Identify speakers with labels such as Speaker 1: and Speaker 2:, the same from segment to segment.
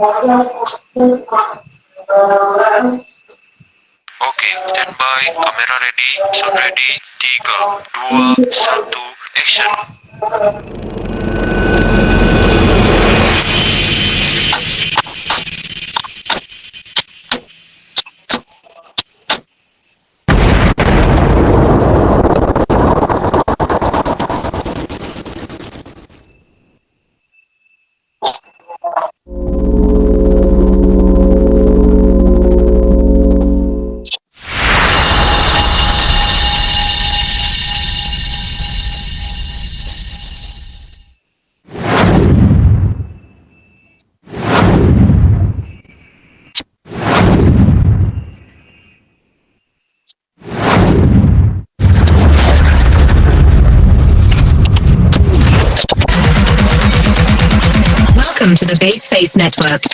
Speaker 1: Oke, standby, kamera ready, sound ready, 3, 2, 1, action.
Speaker 2: Welcome to the Base Face Network.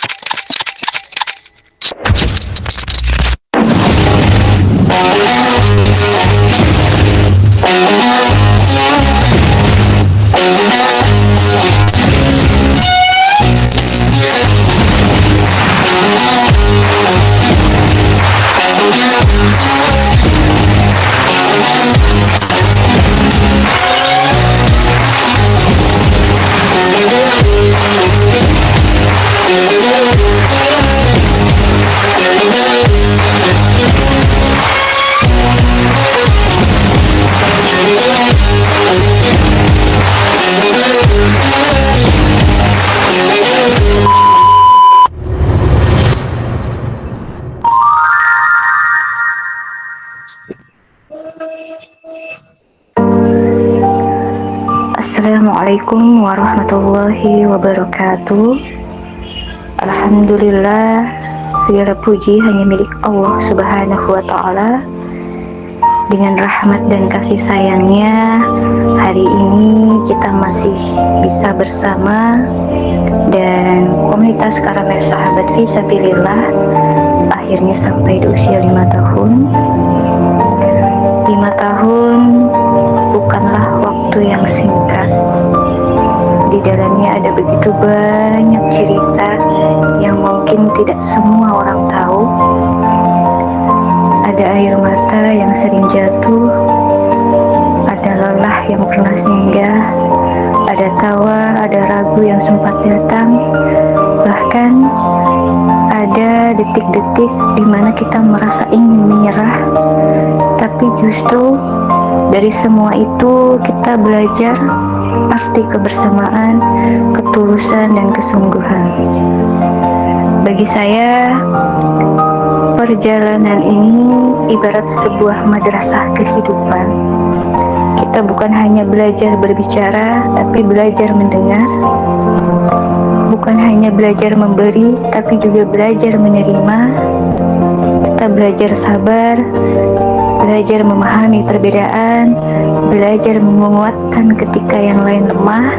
Speaker 3: Assalamualaikum warahmatullahi wabarakatuh. Alhamdulillah, segala puji hanya milik Allah Subhanahu wa Ta'ala. Dengan rahmat dan kasih sayangnya, hari ini kita masih bisa bersama, dan komunitas Karamel Sahabat Fisabilillah akhirnya sampai di usia 5 tahun. 5 tahun bukanlah waktu yang singkat. Di dalamnya ada begitu banyak cerita yang mungkin tidak semua orang tahu. Ada air mata yang sering jatuh, ada lelah yang pernah singgah, ada tawa, ada ragu yang sempat datang, bahkan ada detik-detik di mana kita merasa ingin menyerah, tapi justru dari semua itu kita belajar arti kebersamaan, ketulusan, dan kesungguhan. Bagi saya, perjalanan ini ibarat sebuah madrasah kehidupan. Kita bukan hanya belajar berbicara, tapi belajar mendengar. Bukan hanya belajar memberi, tapi juga belajar menerima. Kita belajar sabar, belajar memahami perbedaan, belajar menguatkan ketika yang lain lemah,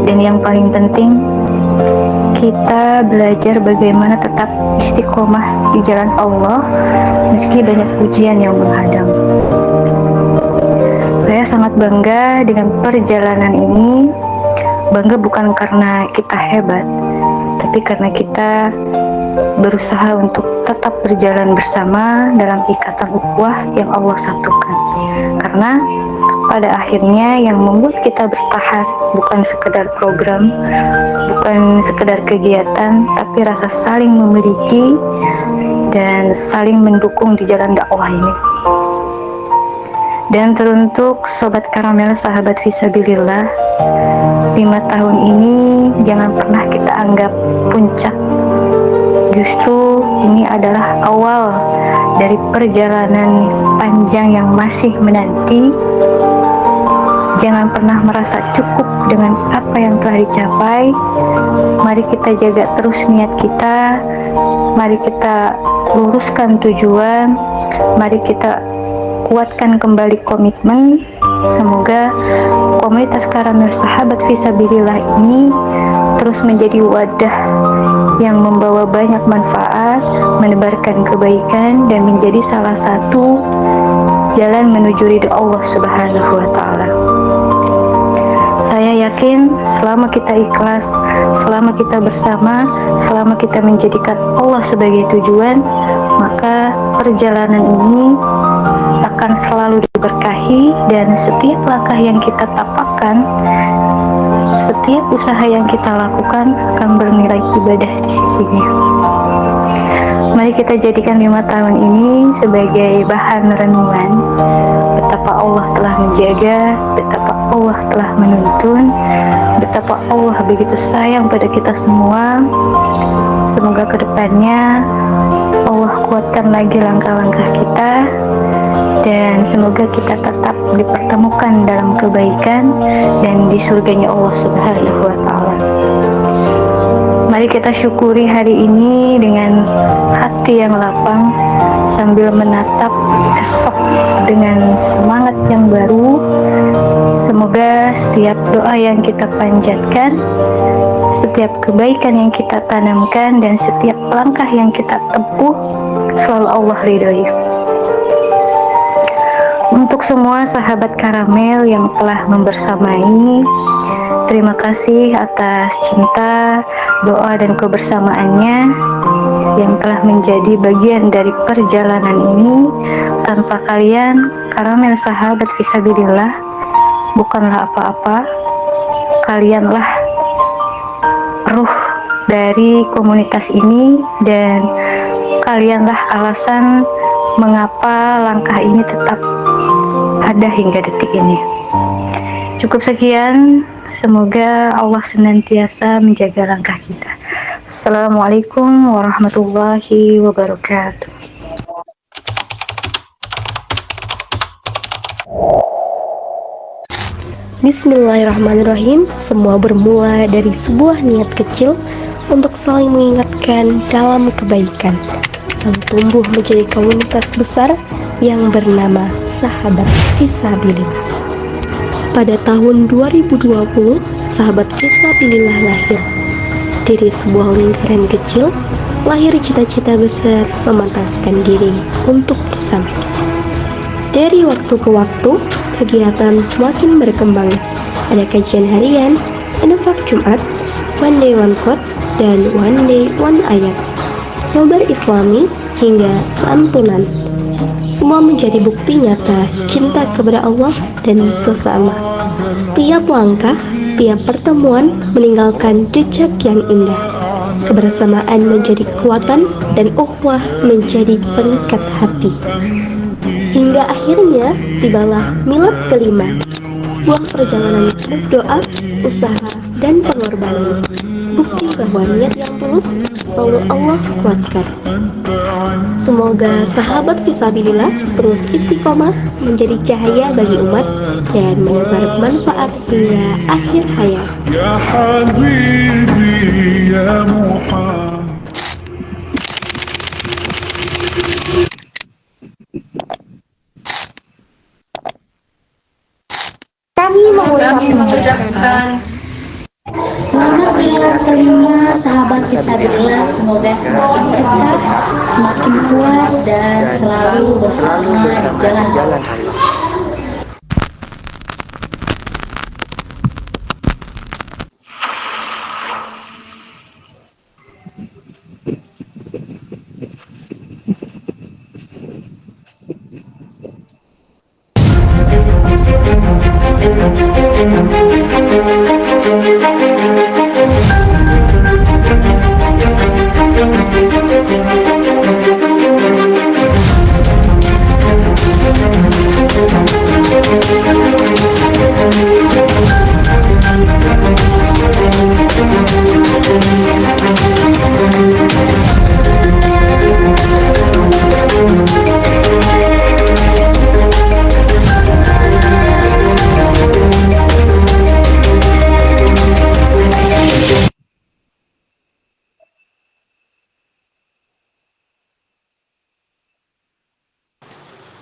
Speaker 3: dan yang paling penting, kita belajar bagaimana tetap istiqomah di jalan Allah meski banyak ujian yang menghadang. Saya sangat bangga dengan perjalanan ini. Bangga bukan karena kita hebat, tapi karena kita berusaha untuk tetap berjalan bersama dalam ikatan ukhuwah yang Allah satukan. Karena pada akhirnya yang membuat kita bertahan bukan sekedar program, bukan sekedar kegiatan, tapi rasa saling memiliki dan saling mendukung di jalan dakwah ini. Dan teruntuk Sobat Karamel Sahabat Fisabilillah, 5 tahun ini jangan pernah kita anggap puncak. Justru ini adalah awal dari perjalanan panjang yang masih menanti. Jangan pernah merasa cukup dengan apa yang telah dicapai. Mari kita jaga terus niat kita. Mari kita luruskan tujuan. Mari kita kuatkan kembali komitmen. Semoga komunitas Karamel Sahabat Fisabilillah ini terus menjadi wadah yang membawa banyak manfaat, menebarkan kebaikan, dan menjadi salah satu jalan menuju ridha Allah Subhanahu wa Ta'ala. Saya yakin yakin selama kita ikhlas, selama kita bersama, selama kita menjadikan Allah sebagai tujuan, maka perjalanan ini akan selalu diberkahi, dan setiap langkah yang kita tapakkan, setiap usaha yang kita lakukan akan bernilai ibadah di sisinya. Mari kita jadikan 5 tahun ini sebagai bahan renungan betapa Allah telah menjaga, betapa Allah telah menuntun, betapa Allah begitu sayang pada kita semua. Semoga kedepannya Allah kuatkan lagi langkah-langkah kita, dan semoga kita tetap dipertemukan dalam kebaikan dan di surganya Allah Subhanahu wa Ta'ala. Mari kita syukuri hari ini dengan hati yang lapang sambil menatap esok dengan semangat yang baru. Semoga setiap doa yang kita panjatkan, setiap kebaikan yang kita tanamkan, dan setiap langkah yang kita tempuh selalu Allah ridhoi. Untuk semua sahabat Karamel yang telah membersamai, terima kasih atas cinta, doa, dan kebersamaannya yang telah menjadi bagian dari perjalanan ini. Tanpa kalian, Karamel sahabat fisabilillah bukanlah apa-apa. Kalianlah ruh dari komunitas ini, dan kalianlah alasan mengapa langkah ini tetap ada hingga detik ini. Cukup sekian, semoga Allah senantiasa menjaga langkah kita. Assalamualaikum warahmatullahi wabarakatuh.
Speaker 4: Bismillahirrahmanirrahim. Semua bermula dari sebuah niat kecil untuk saling mengingatkan dalam kebaikan, lalu tumbuh menjadi komunitas besar yang bernama Sahabat Fisabilillah. Pada tahun 2020, Sahabat Fisabilillah lahir. Dari sebuah lingkaran kecil, lahir cita-cita besar memantaskan diri untuk bersama. Dari waktu ke waktu, kegiatan semakin berkembang. Ada kajian harian, infak Jumat, one day one quotes, dan one day one ayat, nobar Islami, hingga santunan. Semua menjadi bukti nyata cinta kepada Allah dan sesama. Setiap langkah, setiap pertemuan meninggalkan jejak yang indah. Kebersamaan menjadi kekuatan dan ukhuwah menjadi pengikat hati. Hingga akhirnya tibalah milad kelima, sebuah perjalanan penuh doa, usaha, dan pengorbanan. Bukti bahwa niat yang tulus selalu Allah kuatkan. Semoga sahabat Fisabilillah terus istiqomah menjadi cahaya bagi umat dan menyebar manfaat hingga akhir hayat.
Speaker 5: Ya Habibi ya Muhammad.
Speaker 4: Kami mengucapkan selamat milad kelima sahabat Fisabilillah. Semoga semakin dekat, semakin kuat, dan selalu bersama di jalan Allah.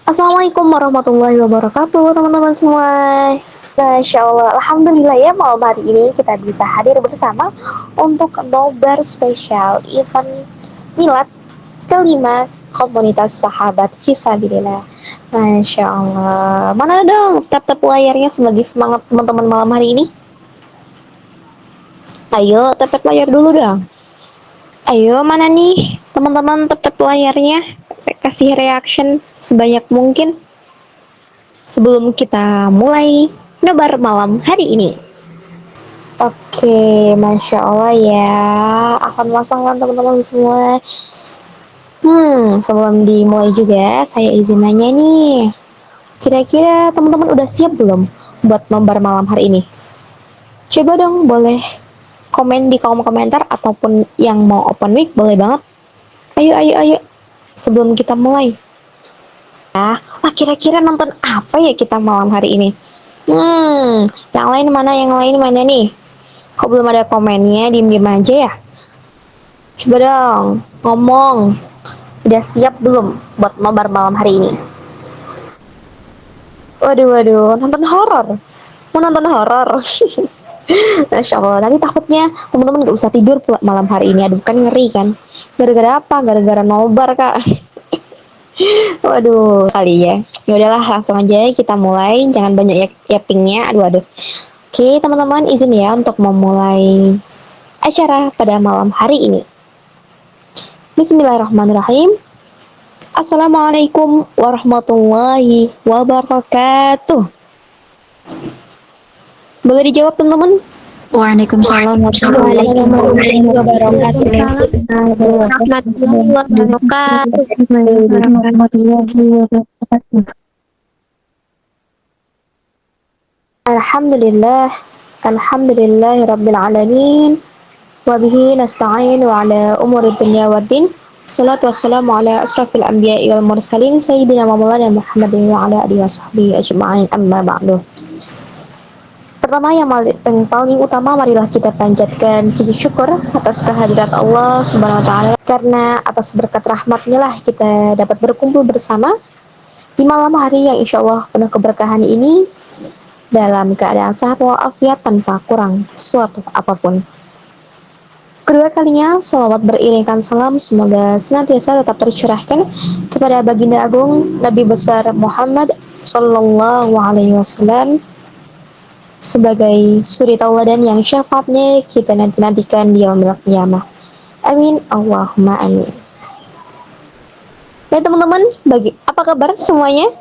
Speaker 6: Assalamualaikum warahmatullahi wabarakatuh, teman-teman semua. Masya Allah, Alhamdulillah ya, malam hari ini kita bisa hadir bersama untuk nobar spesial event milad kelima komunitas sahabat Fisabilillah. Masya Allah, mana dong tap-tap layarnya sebagai semangat teman-teman malam hari ini. Ayo tepet layar dulu dong. Ayo mana nih teman-teman tepet layarnya. Kasih reaction sebanyak mungkin sebelum kita mulai nobar malam hari ini. Oke, Masya Allah ya. Akan pasangkan teman-teman semua. Sebelum dimulai juga, saya izin nanya nih. Kira-kira teman-teman udah siap belum buat nobar malam hari ini? Coba dong, boleh komen di kolom komentar ataupun yang mau open mic boleh banget. Ayo, ayo, ayo. Sebelum kita mulai. Kira-kira nonton apa ya kita malam hari ini? Yang lain mana? Yang lain mana nih? Kok belum ada komennya? Diem-diem aja ya? Coba dong, ngomong. Udah siap belum buat nobar malam hari ini? Waduh, waduh, nonton horor. Mau nonton horor? Masya Allah, nanti takutnya teman-teman gak usah tidur pula malam hari ini. Aduh, kan ngeri kan? Gara-gara apa? Gara-gara nobar, Kak. Waduh, kali ya. Ya udahlah, langsung aja kita mulai. Jangan banyak yappingnya. Aduh, aduh. Oke, teman-teman, izin ya untuk memulai acara pada malam hari ini. Bismillahirrahmanirrahim. Assalamualaikum warahmatullahi wabarakatuh. Boleh dijawab, teman-teman?
Speaker 3: Waalaikumsalam warahmatullahi wabarakatuh.
Speaker 6: Alhamdulillah. Alhamdulillahirabbil alamin. Wa bihi nasta'in wa ala umuri dunya waddin. Wassalatu wassalamu ala asrafil anbiya'i wal mursalin sayyidina wa maulana Muhammadin wa ala alihi washabbihi ajma'in, amma ba'du. Pertama yang paling utama, marilah kita panjatkan puji syukur atas kehadirat Allah Subhanahu wa taala, karena atas berkat rahmatnya lah kita dapat berkumpul bersama di malam hari yang insya Allah penuh keberkahan ini dalam keadaan sehat walafiat tanpa kurang suatu apapun. Kedua kalinya, salawat beriringkan salam semoga senantiasa tetap tercurahkan kepada baginda agung Nabi besar Muhammad Sallallahu Alaihi Wasallam sebagai suri tauladan yang syafaatnya kita nantikan di yaumil qiyamah. Amin, Allahumma amin. Baik teman-teman, apa kabar semuanya?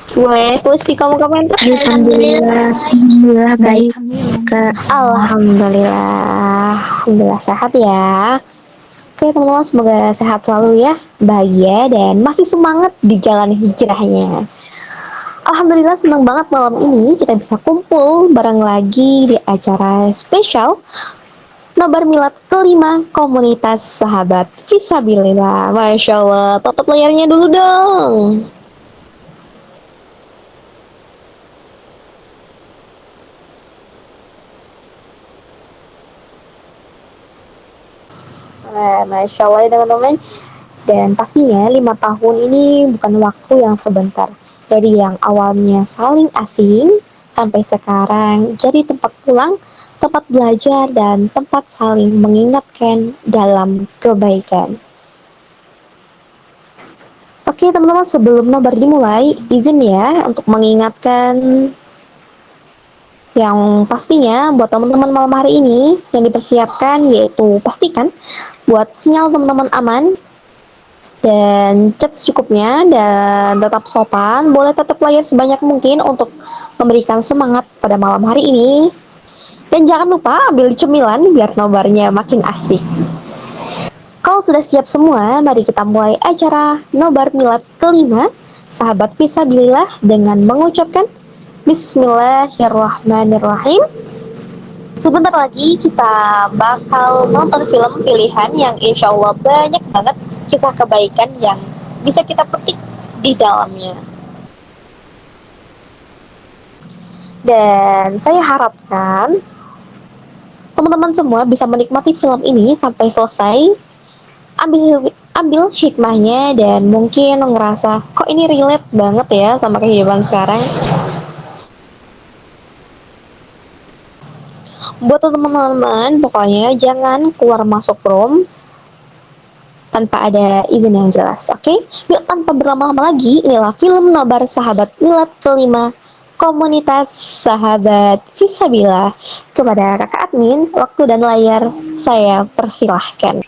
Speaker 6: Boleh tulis di kolom komentar.
Speaker 3: Alhamdulillah baik.
Speaker 6: Alhamdulillah sehat ya. Oke teman-teman, semoga sehat selalu ya, bahagia dan masih semangat di jalan hijrahnya. Alhamdulillah senang banget malam ini kita bisa kumpul bareng lagi di acara spesial Nobar Milad kelima komunitas sahabat Fisabilillah. Masya Allah, tutup layarnya dulu dong. Masya Allah ya teman-teman. Dan pastinya 5 tahun ini bukan waktu yang sebentar. Dari yang awalnya saling asing sampai sekarang jadi tempat pulang, tempat belajar, dan tempat saling mengingatkan dalam kebaikan. Oke teman-teman, sebelum nobar dimulai, izin ya untuk mengingatkan yang pastinya buat teman-teman malam hari ini yang dipersiapkan, yaitu pastikan buat sinyal teman-teman aman dan chat secukupnya dan tetap sopan. Boleh tetap layar sebanyak mungkin untuk memberikan semangat pada malam hari ini. Dan jangan lupa ambil cemilan biar nobarnya makin asik. Kalau sudah siap semua, mari kita mulai acara Nobar Milad kelima Sahabat Fisabilillah dengan mengucapkan Bismillahirrahmanirrahim. Sebentar lagi kita bakal nonton film pilihan yang insya Allah banyak banget kisah kebaikan yang bisa kita petik di dalamnya. Dan saya harapkan teman-teman semua bisa menikmati film ini sampai selesai. Ambil hikmahnya dan mungkin ngerasa kok ini relate banget ya sama kehidupan sekarang. Buat teman-teman, pokoknya jangan keluar masuk room tanpa ada izin yang jelas, oke? Yuk tanpa berlama-lama lagi, inilah film Nobar Sahabat Milad kelima komunitas sahabat Fisabila. Kepada kakak admin, waktu dan layar saya persilahkan.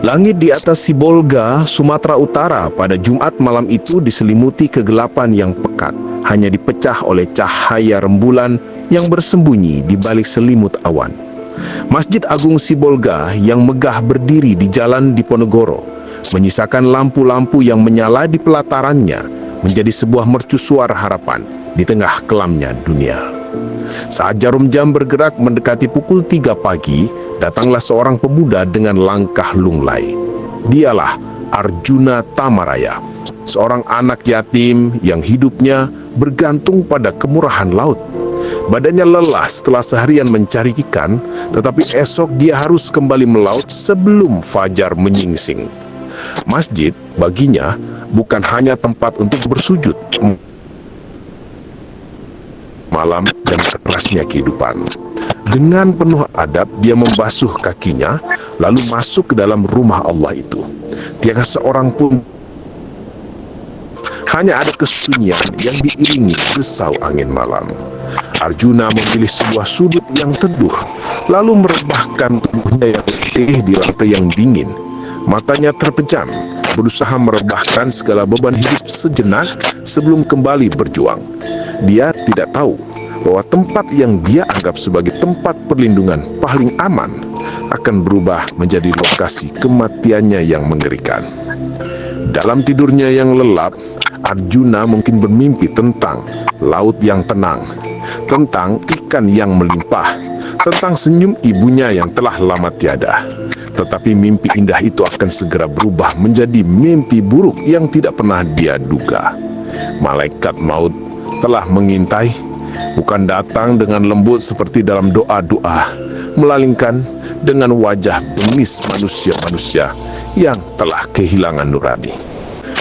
Speaker 7: Langit di atas Sibolga, Sumatera Utara pada Jumat malam itu diselimuti kegelapan yang pekat, hanya dipecah oleh cahaya rembulan yang bersembunyi di balik selimut awan. Masjid Agung Sibolga yang megah berdiri di Jalan Diponegoro, menyisakan lampu-lampu yang menyala di pelatarannya, menjadi sebuah mercusuar harapan di tengah kelamnya dunia. Saat jarum jam bergerak mendekati pukul 3 pagi, datanglah seorang pemuda dengan langkah lunglai. Dialah Arjuna Tamaraya, seorang anak yatim yang hidupnya bergantung pada kemurahan laut. Badannya lelah setelah seharian mencari ikan, tetapi esok dia harus kembali melaut sebelum fajar menyingsing. Masjid baginya bukan hanya tempat untuk bersujud malam dan kerasnya kehidupan. Dengan penuh adab dia membasuh kakinya, lalu masuk ke dalam rumah Allah itu. Tiada seorang pun, hanya ada kesunyian yang diiringi desau angin malam. Arjuna memilih sebuah sudut yang teduh, lalu merebahkan tubuhnya yang letih di lantai yang dingin. Matanya terpejam, berusaha merebahkan segala beban hidup sejenak sebelum kembali berjuang. Dia tidak tahu bahwa tempat yang dia anggap sebagai tempat perlindungan paling aman akan berubah menjadi lokasi kematiannya yang mengerikan. Dalam tidurnya yang lelap, Arjuna mungkin bermimpi tentang laut yang tenang, tentang ikan yang melimpah, tentang senyum ibunya yang telah lama tiada. Tetapi mimpi indah itu akan segera berubah menjadi mimpi buruk yang tidak pernah dia duga. Malaikat maut telah mengintai, bukan datang dengan lembut seperti dalam doa-doa, melainkan dengan wajah bengis manusia-manusia yang telah kehilangan nurani.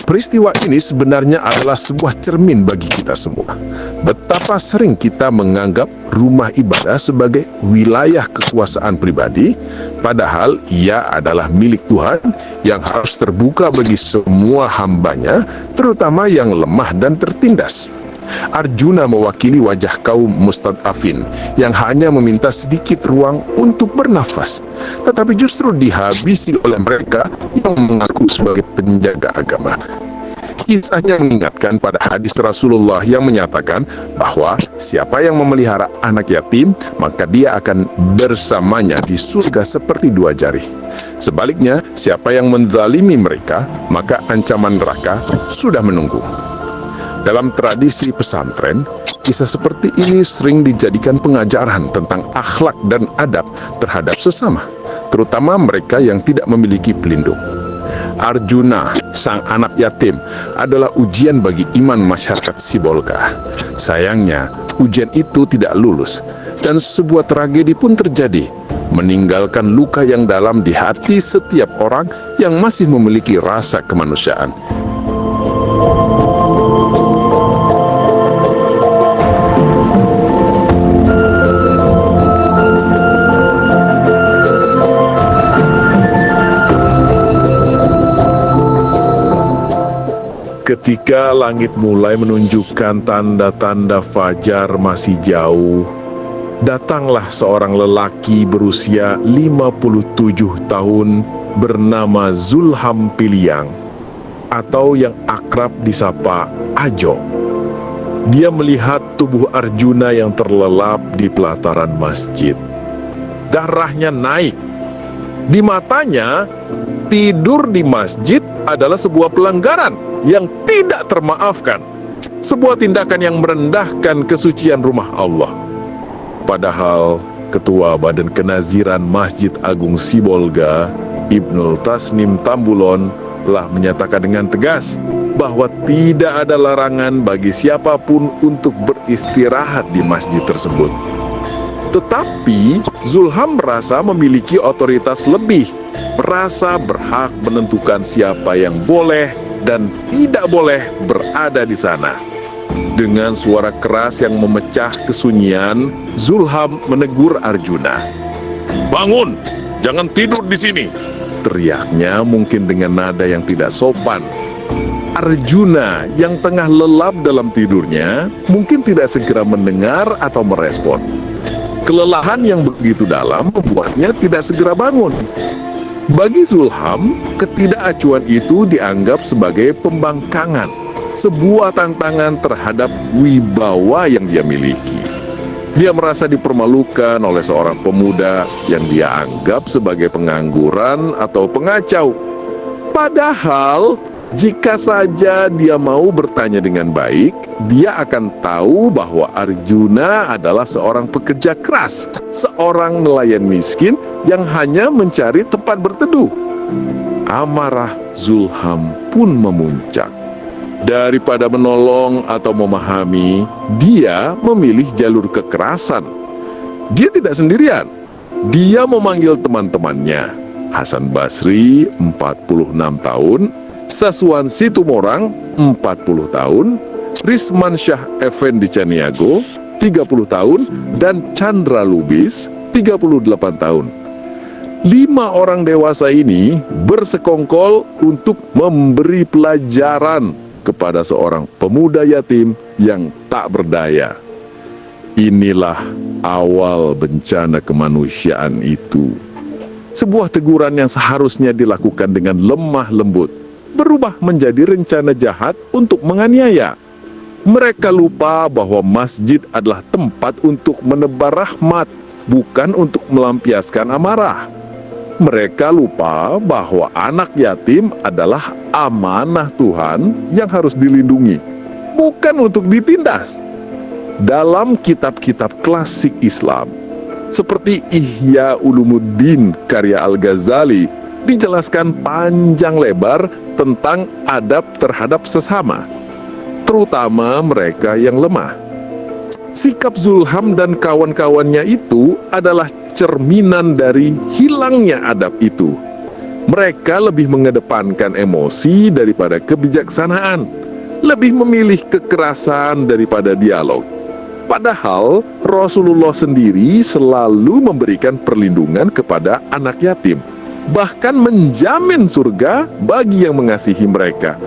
Speaker 7: Peristiwa ini sebenarnya adalah sebuah cermin bagi kita semua. Betapa sering kita menganggap rumah ibadah sebagai wilayah kekuasaan pribadi, padahal ia adalah milik Tuhan yang harus terbuka bagi semua hambanya, terutama yang lemah dan tertindas. Arjuna mewakili wajah kaum mustadafin yang hanya meminta sedikit ruang untuk bernafas, tetapi justru dihabisi oleh mereka yang mengaku sebagai penjaga agama. Kisahnya mengingatkan pada hadis Rasulullah yang menyatakan bahwa siapa yang memelihara anak yatim, maka dia akan bersamanya di surga seperti 2 jari. Sebaliknya, siapa yang menzalimi mereka, maka ancaman neraka sudah menunggu. Dalam tradisi pesantren, kisah seperti ini sering dijadikan pengajaran tentang akhlak dan adab terhadap sesama, terutama mereka yang tidak memiliki pelindung. Arjuna, sang anak yatim, adalah ujian bagi iman masyarakat Sibolga. Sayangnya, ujian itu tidak lulus, dan sebuah tragedi pun terjadi, meninggalkan luka yang dalam di hati setiap orang yang masih memiliki rasa kemanusiaan. Ketika langit mulai menunjukkan tanda-tanda fajar masih jauh, datanglah seorang lelaki berusia 57 tahun bernama Zulham Piliang, atau yang akrab disapa Ajo. Dia melihat tubuh Arjuna yang terlelap di pelataran masjid. Darahnya naik, Di matanya, tidur di masjid adalah sebuah pelanggaran yang tidak termaafkan, sebuah tindakan yang merendahkan kesucian rumah Allah. Padahal Ketua Badan Kenaziran Masjid Agung Sibolga, Ibnul Tasnim Tambulon, telah menyatakan dengan tegas bahwa tidak ada larangan bagi siapapun untuk beristirahat di masjid tersebut. Tetapi Zulham merasa memiliki otoritas lebih, merasa berhak menentukan siapa yang boleh dan tidak boleh berada di sana. Dengan suara keras yang memecah kesunyian, Zulham menegur Arjuna. "Bangun, jangan tidur di sini!" teriaknya mungkin dengan nada yang tidak sopan. Arjuna yang tengah lelap dalam tidurnya mungkin tidak segera mendengar atau merespon. Kelelahan yang begitu dalam membuatnya tidak segera bangun. Bagi Zulham, ketidakacuan itu dianggap sebagai pembangkangan, sebuah tantangan terhadap wibawa yang dia miliki. Dia merasa dipermalukan oleh seorang pemuda yang dia anggap sebagai pengangguran atau pengacau. Padahal, jika saja dia mau bertanya dengan baik, dia akan tahu bahwa Arjuna adalah seorang pekerja keras, seorang nelayan miskin yang hanya mencari tempat berteduh. Amarah Zulham pun memuncak. Daripada menolong atau memahami, dia memilih jalur kekerasan. Dia tidak sendirian. Dia memanggil teman-temannya. Hasan Basri, 46 tahun, Saswan Situmorang, 40 tahun, Risman Syah Effendi Caniago, 30 tahun, dan Chandra Lubis, 38 tahun. 5 orang dewasa ini bersekongkol untuk memberi pelajaran kepada seorang pemuda yatim yang tak berdaya. Inilah awal bencana kemanusiaan itu. Sebuah teguran yang seharusnya dilakukan dengan lemah lembut berubah menjadi rencana jahat untuk menganiaya. Mereka lupa bahwa masjid adalah tempat untuk menebar rahmat, bukan untuk melampiaskan amarah. Mereka lupa bahwa anak yatim adalah amanah Tuhan yang harus dilindungi, bukan untuk ditindas. Dalam kitab-kitab klasik Islam, seperti Ihya Ulumuddin karya Al-Ghazali, dijelaskan panjang lebar tentang adab terhadap sesama, terutama mereka yang lemah. Sikap Zulham dan kawan-kawannya itu adalah cerminan dari hilangnya adab itu. Mereka lebih mengedepankan emosi daripada kebijaksanaan, lebih memilih kekerasan daripada dialog. Padahal Rasulullah sendiri selalu memberikan perlindungan kepada anak yatim, bahkan menjamin surga bagi yang mengasihi mereka.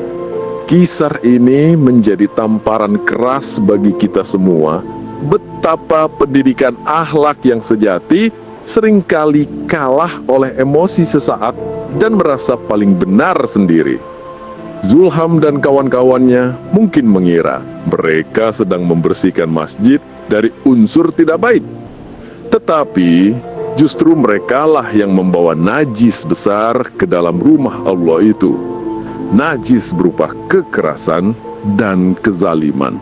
Speaker 7: Kisah ini menjadi tamparan keras bagi kita semua, betapa pendidikan akhlak yang sejati seringkali kalah oleh emosi sesaat dan merasa paling benar sendiri. Zulham dan kawan-kawannya mungkin mengira mereka sedang membersihkan masjid dari unsur tidak baik. Tetapi justru merekalah yang membawa najis besar ke dalam rumah Allah itu. Najis berupa kekerasan dan kezaliman.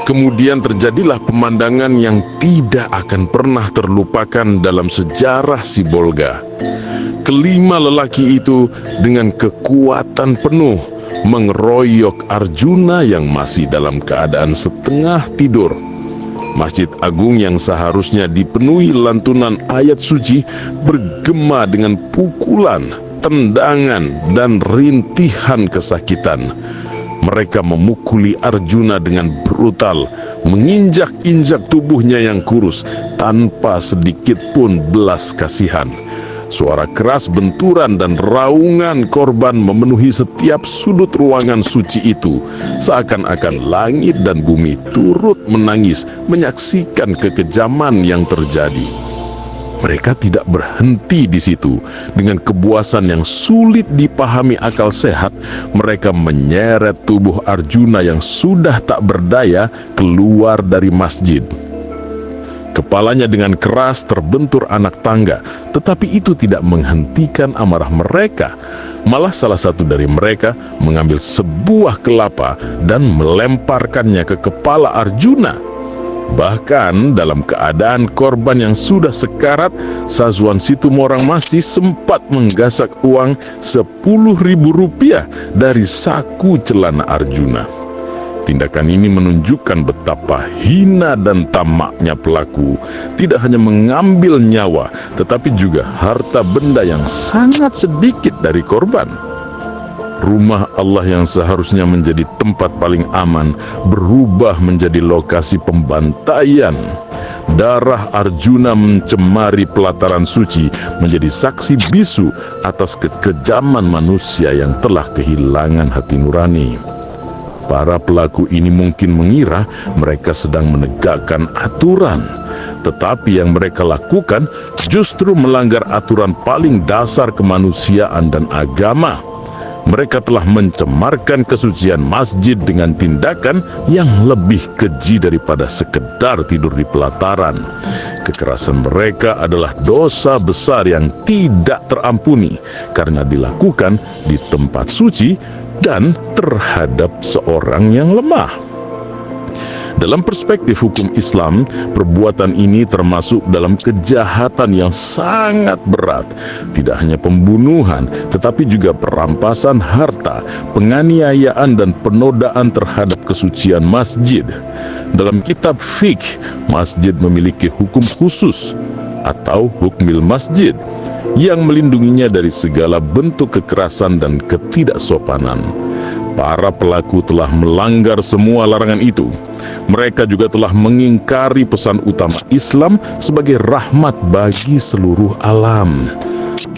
Speaker 7: Kemudian terjadilah pemandangan yang tidak akan pernah terlupakan dalam sejarah Sibolga. Kelima lelaki itu dengan kekuatan penuh mengeroyok Arjuna yang masih dalam keadaan setengah tidur. Masjid Agung yang seharusnya dipenuhi lantunan ayat suci bergema dengan pukulan, tendangan, dan rintihan kesakitan. Mereka memukuli Arjuna dengan brutal, menginjak-injak tubuhnya yang kurus tanpa sedikit pun belas kasihan. Suara keras benturan dan raungan korban memenuhi setiap sudut ruangan suci itu, seakan-akan langit dan bumi turut menangis menyaksikan kekejaman yang terjadi. Mereka tidak berhenti di situ. Dengan kebuasan yang sulit dipahami akal sehat, mereka menyeret tubuh Arjuna yang sudah tak berdaya keluar dari masjid. Kepalanya dengan keras terbentur anak tangga, tetapi itu tidak menghentikan amarah mereka. Malah salah satu dari mereka mengambil sebuah kelapa dan melemparkannya ke kepala Arjuna. Bahkan dalam keadaan korban yang sudah sekarat, Sazwan Situmorang masih sempat menggasak uang Rp10.000 dari saku celana Arjuna. Tindakan ini menunjukkan betapa hina dan tamaknya pelaku, tidak hanya mengambil nyawa, tetapi juga harta benda yang sangat sedikit dari korban. Rumah Allah yang seharusnya menjadi tempat paling aman berubah menjadi lokasi pembantaian. Darah Arjuna mencemari pelataran suci, menjadi saksi bisu atas kekejaman manusia yang telah kehilangan hati nurani. Para pelaku ini mungkin mengira mereka sedang menegakkan aturan, tetapi yang mereka lakukan justru melanggar aturan paling dasar kemanusiaan dan agama. Mereka telah mencemarkan kesucian masjid dengan tindakan yang lebih keji daripada sekedar tidur di pelataran. Kekerasan mereka adalah dosa besar yang tidak terampuni karena dilakukan di tempat suci dan terhadap seorang yang lemah. Dalam perspektif hukum Islam, perbuatan ini termasuk dalam kejahatan yang sangat berat. Tidak hanya pembunuhan, tetapi juga perampasan harta, penganiayaan dan penodaan terhadap kesucian masjid. Dalam kitab fiqh, masjid memiliki hukum khusus atau hukmil masjid yang melindunginya dari segala bentuk kekerasan dan ketidaksopanan. Para pelaku telah melanggar semua larangan itu. Mereka juga telah mengingkari pesan utama Islam sebagai rahmat bagi seluruh alam.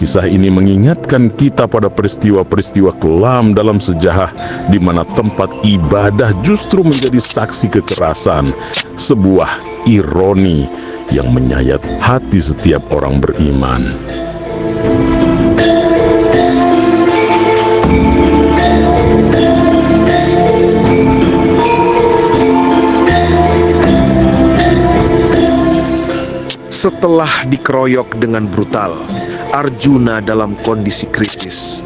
Speaker 7: Kisah ini mengingatkan kita pada peristiwa-peristiwa kelam dalam sejarah di mana tempat ibadah justru menjadi saksi kekerasan. Sebuah ironi yang menyayat hati setiap orang beriman.
Speaker 8: Setelah dikeroyok dengan brutal, Arjuna dalam kondisi kritis.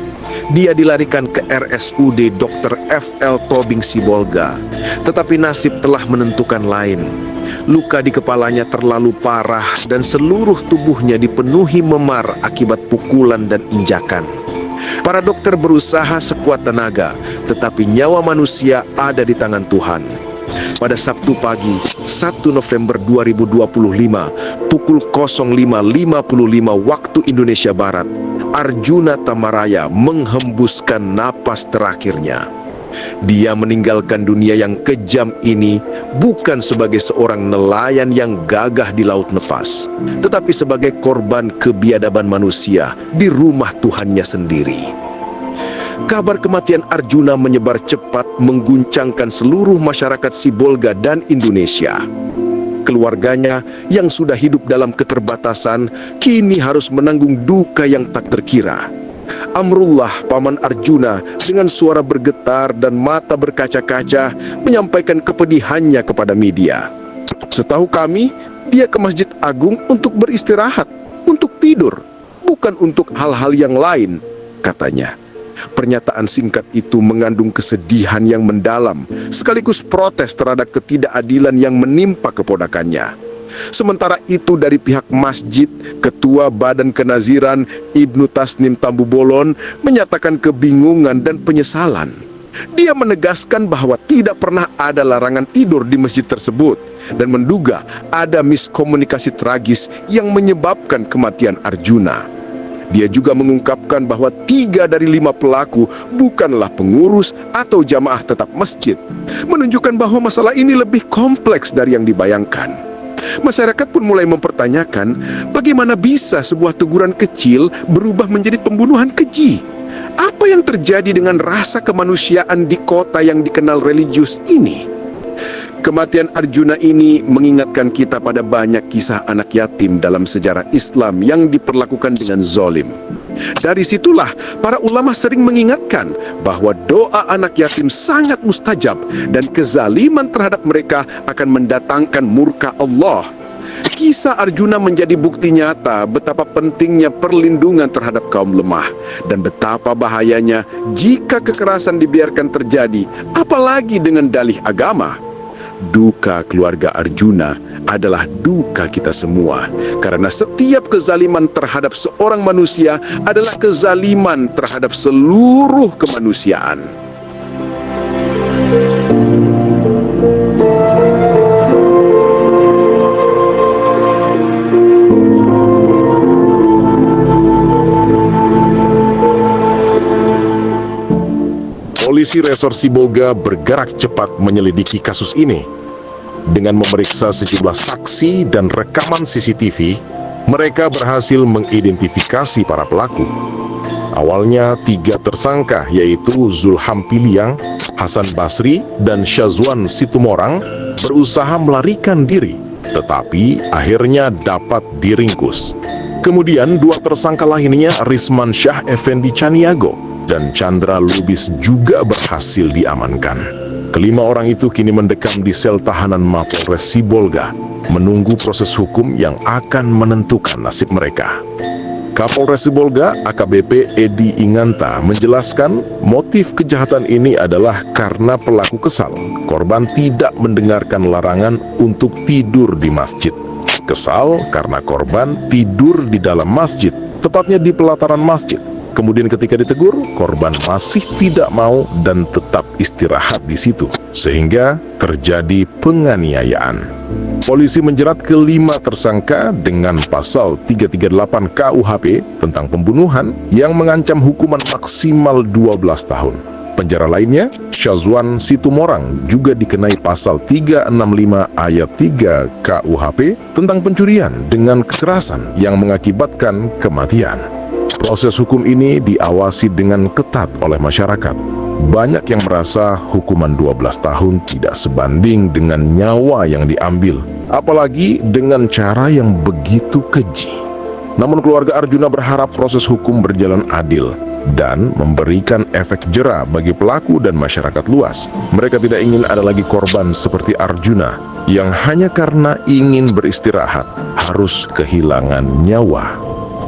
Speaker 8: Dia dilarikan ke RSUD Dr. F.L. Tobing Sibolga, tetapi nasib telah menentukan lain. Luka di kepalanya terlalu parah dan seluruh tubuhnya dipenuhi memar akibat pukulan dan injakan. Para dokter berusaha sekuat tenaga, tetapi nyawa manusia ada di tangan Tuhan. Pada Sabtu pagi, 1 November 2025, pukul 05.55 waktu Indonesia Barat, Arjuna Tamaraya menghembuskan napas terakhirnya. Dia meninggalkan dunia yang kejam ini bukan sebagai seorang nelayan yang gagah di laut lepas, tetapi sebagai korban kebiadaban manusia di rumah Tuhannya sendiri. Kabar kematian Arjuna menyebar cepat, mengguncangkan seluruh masyarakat Sibolga dan Indonesia. Keluarganya yang sudah hidup dalam keterbatasan kini harus menanggung duka yang tak terkira. Amrullah, paman Arjuna, dengan suara bergetar dan mata berkaca-kaca menyampaikan kepedihannya kepada media. "Setahu kami, dia ke Masjid Agung untuk beristirahat, untuk tidur, bukan untuk hal-hal yang lain," katanya. Pernyataan singkat itu mengandung kesedihan yang mendalam, sekaligus protes terhadap ketidakadilan yang menimpa keponakannya. Sementara itu dari pihak masjid, Ketua Badan Kenaziran Ibnu Tasnim Tambu Bolon menyatakan kebingungan dan penyesalan. Dia menegaskan bahwa tidak pernah ada larangan tidur di masjid tersebut dan menduga ada miskomunikasi tragis yang menyebabkan kematian Arjuna. Dia juga mengungkapkan bahwa 3 dari 5 pelaku bukanlah pengurus atau jamaah tetap masjid, menunjukkan bahwa masalah ini lebih kompleks dari yang dibayangkan. Masyarakat pun mulai mempertanyakan bagaimana bisa sebuah teguran kecil berubah menjadi pembunuhan keji. Apa yang terjadi dengan rasa kemanusiaan di kota yang dikenal religius ini? Kematian Arjuna ini mengingatkan kita pada banyak kisah anak yatim dalam sejarah Islam yang diperlakukan dengan zalim. Dari situlah para ulama sering mengingatkan bahwa doa anak yatim sangat mustajab dan kezaliman terhadap mereka akan mendatangkan murka Allah. Kisah Arjuna menjadi bukti nyata betapa pentingnya perlindungan terhadap kaum lemah dan betapa bahayanya jika kekerasan dibiarkan terjadi, apalagi dengan dalih agama. Duka keluarga Arjuna adalah duka kita semua, karena setiap kezaliman terhadap seorang manusia adalah kezaliman terhadap seluruh kemanusiaan. Polisi Resor Sibolga bergerak cepat menyelidiki kasus ini. Dengan memeriksa sejumlah saksi dan rekaman CCTV, mereka berhasil mengidentifikasi para pelaku. Awalnya 3 tersangka yaitu Zulham Piliang, Hasan Basri, dan Syazwan Situmorang berusaha melarikan diri, tetapi akhirnya dapat diringkus. Kemudian 2 tersangka lainnya, Risman Syah Effendi Caniago dan Chandra Lubis, juga berhasil diamankan. Kelima orang itu kini mendekam di sel tahanan Mapolres Sibolga, menunggu proses hukum yang akan menentukan nasib mereka. Kapolres Sibolga, AKBP Edi Inganta, menjelaskan motif kejahatan ini adalah karena pelaku kesal. Korban tidak mendengarkan larangan untuk tidur di masjid. Kesal karena korban tidur di dalam masjid, tepatnya di pelataran masjid. Kemudian ketika ditegur, korban masih tidak mau dan tetap istirahat di situ, sehingga terjadi penganiayaan. Polisi menjerat kelima tersangka dengan pasal 338 KUHP tentang pembunuhan yang mengancam hukuman maksimal 12 tahun. Penjara lainnya, Syazwan Situmorang, juga dikenai pasal 365 ayat 3 KUHP tentang pencurian dengan kekerasan yang mengakibatkan kematian. Proses hukum ini diawasi dengan ketat oleh masyarakat. Banyak yang merasa hukuman 12 tahun tidak sebanding dengan nyawa yang diambil, apalagi dengan cara yang begitu keji. Namun keluarga Arjuna berharap proses hukum berjalan adil dan memberikan efek jera bagi pelaku dan masyarakat luas. Mereka tidak ingin ada lagi korban seperti Arjuna yang hanya karena ingin beristirahat harus kehilangan nyawa.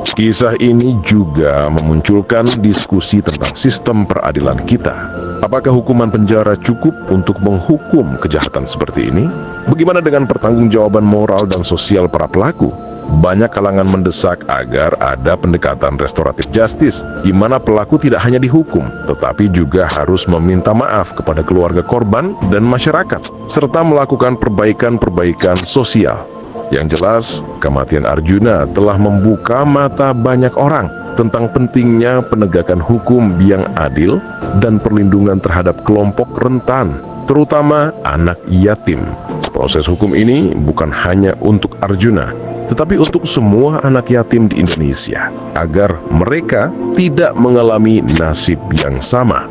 Speaker 8: Kisah ini juga memunculkan diskusi tentang sistem peradilan kita. Apakah hukuman penjara cukup untuk menghukum kejahatan seperti ini? Bagaimana dengan pertanggungjawaban moral dan sosial para pelaku? Banyak kalangan mendesak agar ada pendekatan restoratif justice, di mana pelaku tidak hanya dihukum, tetapi juga harus meminta maaf kepada keluarga korban dan masyarakat, serta melakukan perbaikan-perbaikan sosial. Yang jelas, kematian Arjuna telah membuka mata banyak orang tentang pentingnya penegakan hukum yang adil dan perlindungan terhadap kelompok rentan, terutama anak yatim. Proses hukum ini bukan hanya untuk Arjuna, tetapi untuk semua anak yatim di Indonesia, agar mereka tidak mengalami nasib yang sama.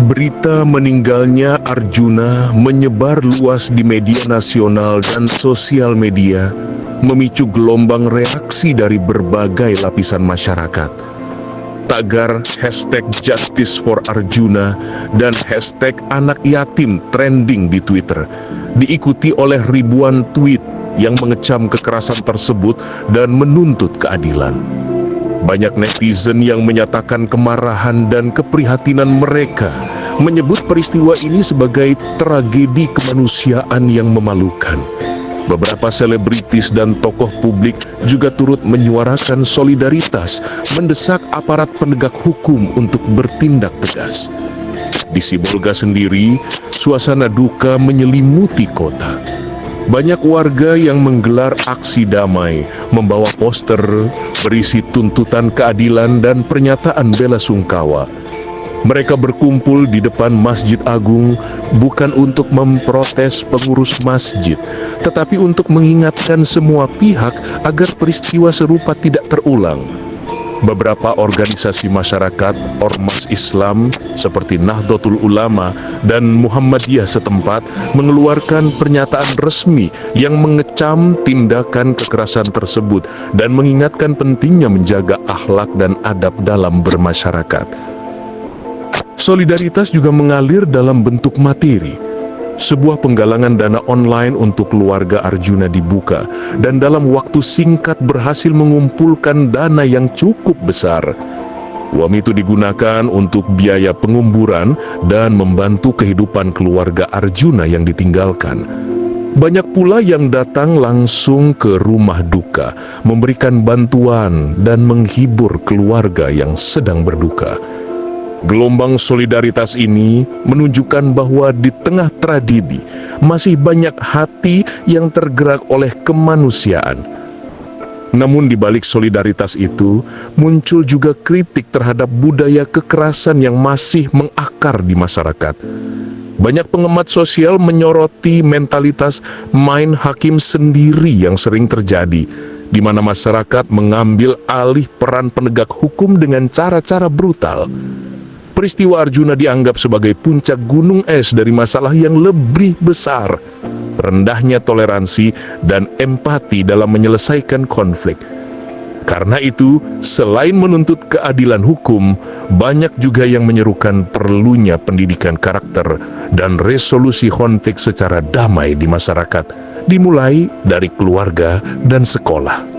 Speaker 8: Berita meninggalnya Arjuna menyebar luas di media nasional dan sosial media, memicu gelombang reaksi dari berbagai lapisan masyarakat. Tagar #Justice for Arjuna dan #anak yatim trending di Twitter, diikuti oleh ribuan tweet yang mengecam kekerasan tersebut dan menuntut keadilan. Banyak netizen yang menyatakan kemarahan dan keprihatinan mereka, menyebut peristiwa ini sebagai tragedi kemanusiaan yang memalukan. Beberapa selebritis dan tokoh publik juga turut menyuarakan solidaritas, mendesak aparat penegak hukum untuk bertindak tegas. Di Sibolga sendiri, suasana duka menyelimuti kota. Banyak warga yang menggelar aksi damai, membawa poster berisi tuntutan keadilan dan pernyataan bela sungkawa. Mereka berkumpul di depan Masjid Agung bukan untuk memprotes pengurus masjid, tetapi untuk mengingatkan semua pihak agar peristiwa serupa tidak terulang.
Speaker 7: Beberapa organisasi masyarakat, ormas Islam seperti Nahdlatul Ulama dan Muhammadiyah setempat mengeluarkan pernyataan resmi yang mengecam tindakan kekerasan tersebut dan mengingatkan pentingnya menjaga akhlak dan adab dalam bermasyarakat. Solidaritas juga mengalir dalam bentuk materi. Sebuah penggalangan dana online untuk keluarga Arjuna dibuka dan dalam waktu singkat berhasil mengumpulkan dana yang cukup besar. Uang itu digunakan untuk biaya penguburan dan membantu kehidupan keluarga Arjuna yang ditinggalkan. Banyak pula yang datang langsung ke rumah duka, memberikan bantuan dan menghibur keluarga yang sedang berduka. Gelombang solidaritas ini menunjukkan bahwa di tengah tragedi masih banyak hati yang tergerak oleh kemanusiaan. Namun di balik solidaritas itu muncul juga kritik terhadap budaya kekerasan yang masih mengakar di masyarakat. Banyak pengamat sosial menyoroti mentalitas main hakim sendiri yang sering terjadi, di mana masyarakat mengambil alih peran penegak hukum dengan cara-cara brutal. Peristiwa Arjuna dianggap sebagai puncak gunung es dari masalah yang lebih besar, rendahnya toleransi dan empati dalam menyelesaikan konflik. Karena itu, selain menuntut keadilan hukum, banyak juga yang menyerukan perlunya pendidikan karakter dan resolusi konflik secara damai di masyarakat, dimulai dari keluarga dan sekolah.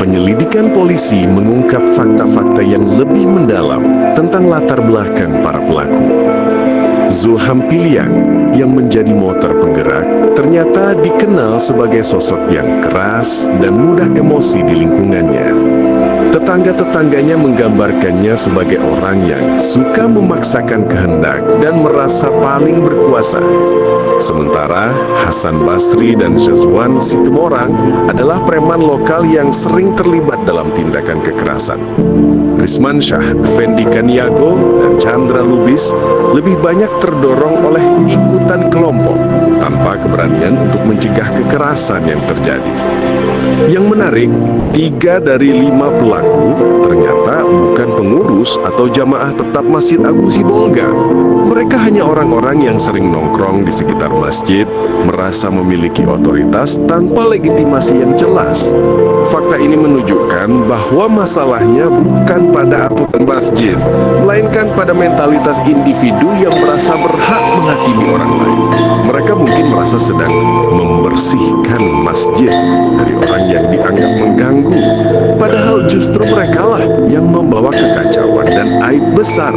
Speaker 7: Penyelidikan polisi mengungkap fakta-fakta yang lebih mendalam tentang latar belakang para pelaku. Zulham Piliang yang menjadi motor penggerak ternyata dikenal sebagai sosok yang keras dan mudah emosi di lingkungannya. Tetangga-tetangganya menggambarkannya sebagai orang yang suka memaksakan kehendak dan merasa paling berkuasa. Sementara Hasan Basri dan Jazwan Situmorang adalah preman lokal yang sering terlibat dalam tindakan kekerasan. Risman Syah, Fendi Kaniago, dan Chandra Lubis lebih banyak terdorong oleh ikutan kelompok tanpa keberanian untuk mencegah kekerasan yang terjadi. Yang menarik, 3 dari 5 pelaku ternyata bukan pengurus atau jamaah tetap Masjid Agung Sibolga. Mereka hanya orang-orang yang sering nongkrong di sekitar masjid, merasa memiliki otoritas tanpa legitimasi yang jelas. Fakta ini menunjukkan bahwa masalahnya bukan pada aturan masjid, melainkan pada mentalitas individu yang merasa berhak menghakimi orang lain. Mereka mungkin merasa sedang membersihkan masjid dari orang yang dianggap mengganggu, padahal justru merekalah yang membawa kekacauan dan aib besar.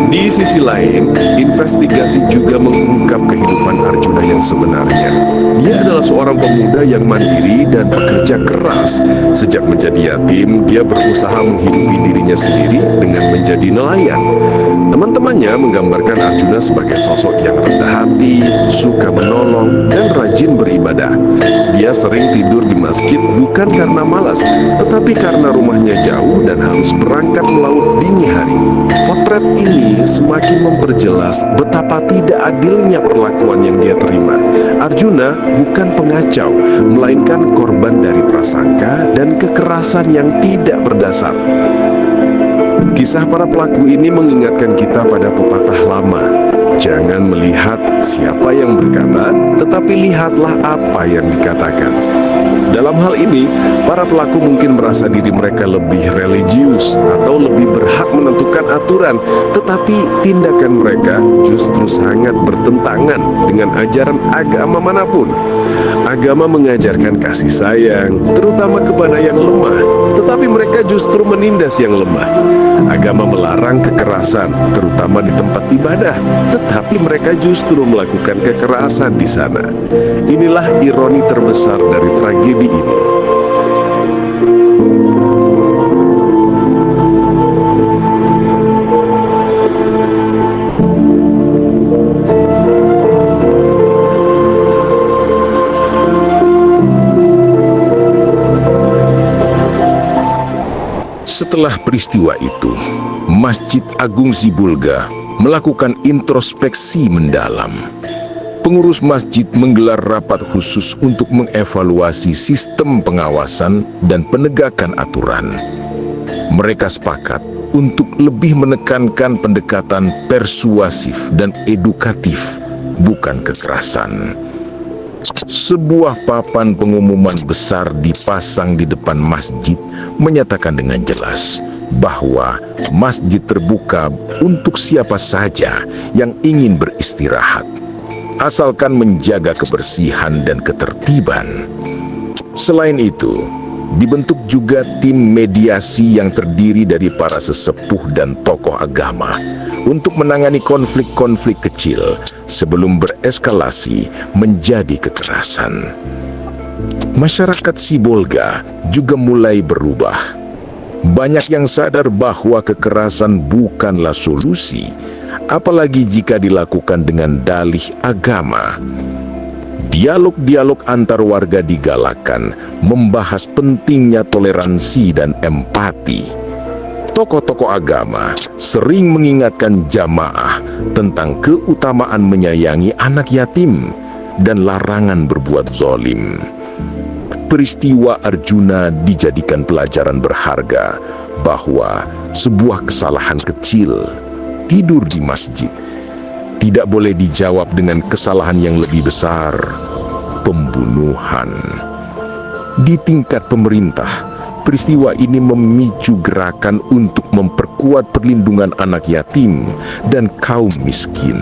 Speaker 7: Di sisi lain, investigasi juga mengungkap kehidupan Arjuna yang sebenarnya. Dia adalah seorang pemuda yang mandiri dan pekerja keras. Sejak menjadi yatim, dia berusaha menghidupi dirinya sendiri dengan menjadi nelayan. Teman-temannya menggambarkan Arjuna sebagai sosok yang rendah hati, suka menolong, dan rajin beribadah. Dia sering tidur di masjid bukan karena malas, tetapi karena rumahnya jauh dan harus berangkat melaut dini hari. Potret ini semakin memperjelas betapa tidak adilnya perlakuan yang dia terima. Arjuna bukan pengacau, melainkan korban dari prasangka dan kekerasan yang tidak berdasar. Kisah para pelaku ini mengingatkan kita pada pepatah lama. Jangan melihat siapa yang berkata, tetapi lihatlah apa yang dikatakan. Dalam hal ini, para pelaku mungkin merasa diri mereka lebih religius atau lebih berhak menentukan aturan, tetapi tindakan mereka justru sangat bertentangan dengan ajaran agama manapun. Agama mengajarkan kasih sayang, terutama kepada yang lemah, tetapi mereka justru menindas yang lemah. Agama melarang kekerasan, terutama di tempat ibadah, tetapi mereka justru melakukan kekerasan di sana. Inilah ironi terbesar dari tragedi ini. Setelah peristiwa itu, Masjid Agung Sibolga melakukan introspeksi mendalam. pengurus masjid menggelar rapat khusus untuk mengevaluasi sistem pengawasan dan penegakan aturan. Mereka sepakat untuk lebih menekankan pendekatan persuasif dan edukatif, bukan kekerasan. Sebuah papan pengumuman besar dipasang di depan masjid menyatakan dengan jelas bahwa masjid terbuka untuk siapa saja yang ingin beristirahat, asalkan menjaga kebersihan dan ketertiban. Selain itu, dibentuk juga tim mediasi yang terdiri dari para sesepuh dan tokoh agama untuk menangani konflik-konflik kecil sebelum bereskalasi menjadi kekerasan. Masyarakat Sibolga juga mulai berubah. Banyak yang sadar bahwa kekerasan bukanlah solusi, apalagi jika dilakukan dengan dalih agama. Dialog-dialog antar warga digalakkan, membahas pentingnya toleransi dan empati. Tokoh-tokoh agama sering mengingatkan jamaah tentang keutamaan menyayangi anak yatim dan larangan berbuat zalim. Peristiwa Arjuna dijadikan pelajaran berharga bahwa sebuah kesalahan kecil, tidur di masjid, tidak boleh dijawab dengan kesalahan yang lebih besar, pembunuhan. Di tingkat pemerintah, peristiwa ini memicu gerakan untuk memperkuat perlindungan anak yatim dan kaum miskin.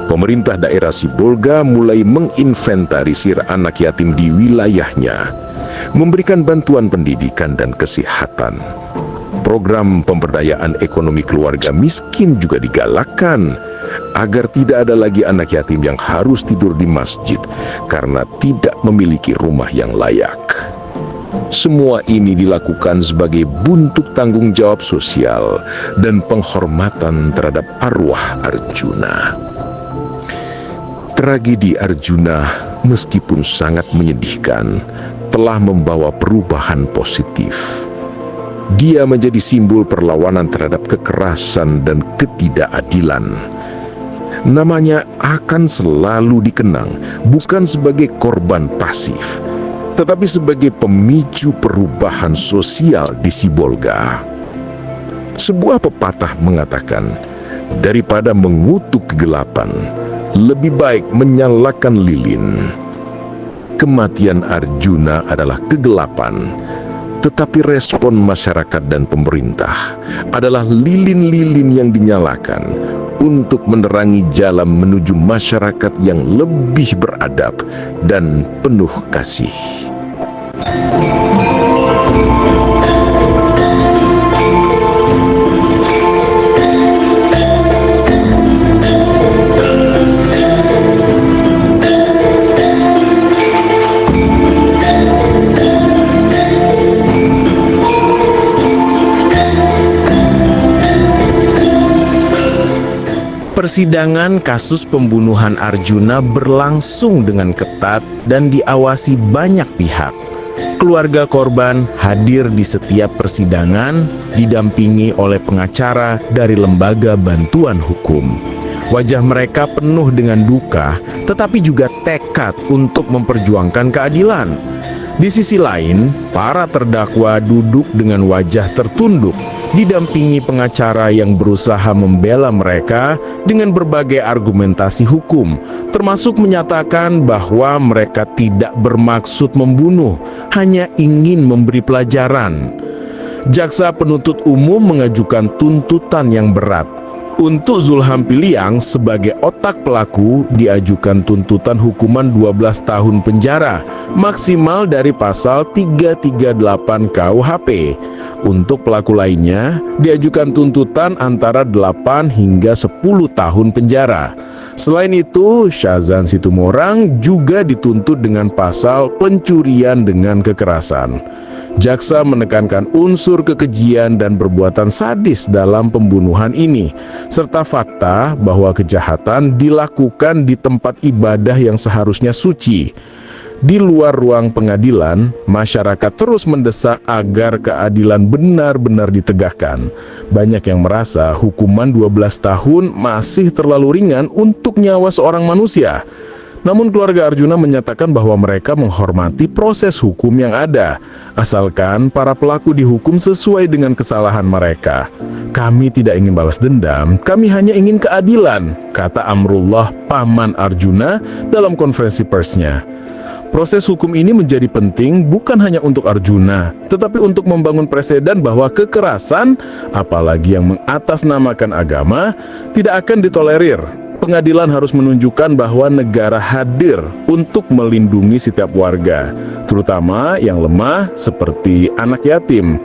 Speaker 7: Pemerintah daerah Sibolga mulai menginventarisir anak yatim di wilayahnya, memberikan bantuan pendidikan dan kesehatan. Program pemberdayaan ekonomi keluarga miskin juga digalakkan agar tidak ada lagi anak yatim yang harus tidur di masjid karena tidak memiliki rumah yang layak. Semua ini dilakukan sebagai bentuk tanggung jawab sosial dan penghormatan terhadap arwah Arjuna. Tragedi Arjuna, meskipun sangat menyedihkan, telah membawa perubahan positif. Dia menjadi simbol perlawanan terhadap kekerasan dan ketidakadilan. Namanya akan selalu dikenang bukan sebagai korban pasif, tetapi sebagai pemicu perubahan sosial di Sibolga. Sebuah pepatah mengatakan, daripada mengutuk kegelapan, lebih baik menyalakan lilin. Kematian Arjuna adalah kegelapan, tetapi respon masyarakat dan pemerintah adalah lilin-lilin yang dinyalakan untuk menerangi jalan menuju masyarakat yang lebih beradab dan penuh kasih.
Speaker 9: Persidangan kasus pembunuhan Arjuna berlangsung dengan ketat dan diawasi banyak pihak. Keluarga korban hadir di setiap persidangan, didampingi oleh pengacara dari lembaga bantuan hukum. Wajah mereka penuh dengan duka, tetapi juga tekad untuk memperjuangkan keadilan. Di sisi lain, para terdakwa duduk dengan wajah tertunduk, didampingi pengacara yang berusaha membela mereka dengan berbagai argumentasi hukum, termasuk menyatakan bahwa mereka tidak bermaksud membunuh, hanya ingin memberi pelajaran. Jaksa penuntut umum mengajukan tuntutan yang berat. Untuk Zulham Piliang sebagai otak pelaku diajukan tuntutan hukuman 12 tahun penjara, maksimal dari pasal 338 KUHP. Untuk pelaku lainnya diajukan tuntutan antara 8 hingga 10 tahun penjara. Selain itu, Syahzan Situmorang juga dituntut dengan pasal pencurian dengan kekerasan. Jaksa menekankan unsur kekejian dan perbuatan sadis dalam pembunuhan ini, serta fakta bahwa kejahatan dilakukan di tempat ibadah yang seharusnya suci. Di luar ruang pengadilan, masyarakat terus mendesak agar keadilan benar-benar ditegakkan. Banyak yang merasa hukuman 12 tahun masih terlalu ringan untuk nyawa seorang manusia. Namun keluarga Arjuna menyatakan bahwa mereka menghormati proses hukum yang ada, asalkan para pelaku dihukum sesuai dengan kesalahan mereka. Kami tidak ingin balas dendam, kami hanya ingin keadilan, kata Amrullah, paman Arjuna dalam konferensi persnya. Proses hukum ini menjadi penting bukan hanya untuk Arjuna, tetapi untuk membangun preseden bahwa kekerasan, apalagi yang mengatasnamakan agama, tidak akan ditolerir. Pengadilan harus menunjukkan bahwa negara hadir untuk melindungi setiap warga, terutama yang lemah seperti anak yatim.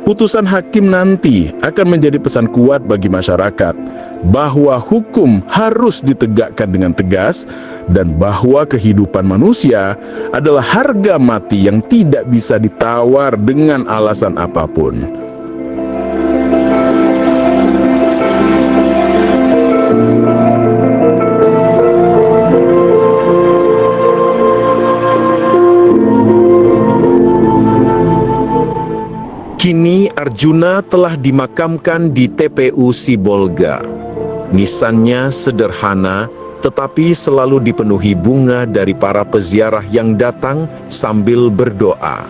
Speaker 9: Putusan hakim nanti akan menjadi pesan kuat bagi masyarakat bahwa hukum harus ditegakkan dengan tegas dan bahwa kehidupan manusia adalah harga mati yang tidak bisa ditawar dengan alasan apapun. Kini Arjuna telah dimakamkan di TPU Sibolga. Nisannya sederhana, tetapi selalu dipenuhi bunga dari para peziarah yang datang sambil berdoa.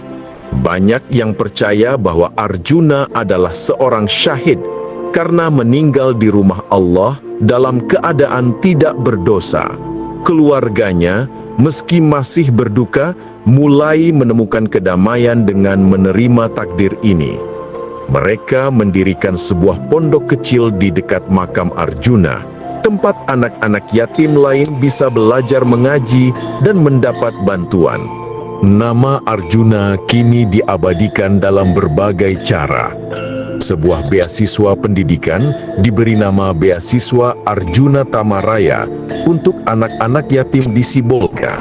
Speaker 9: Banyak yang percaya bahwa Arjuna adalah seorang syahid karena meninggal di rumah Allah dalam keadaan tidak berdosa. Keluarganya, meski masih berduka, mulai menemukan kedamaian dengan menerima takdir ini. Mereka mendirikan sebuah pondok kecil di dekat makam Arjuna, tempat anak-anak yatim lain bisa belajar mengaji dan mendapat bantuan. Nama Arjuna kini diabadikan dalam berbagai cara. Sebuah beasiswa pendidikan diberi nama Beasiswa Arjuna Tamaraya untuk anak-anak yatim di Sibolga.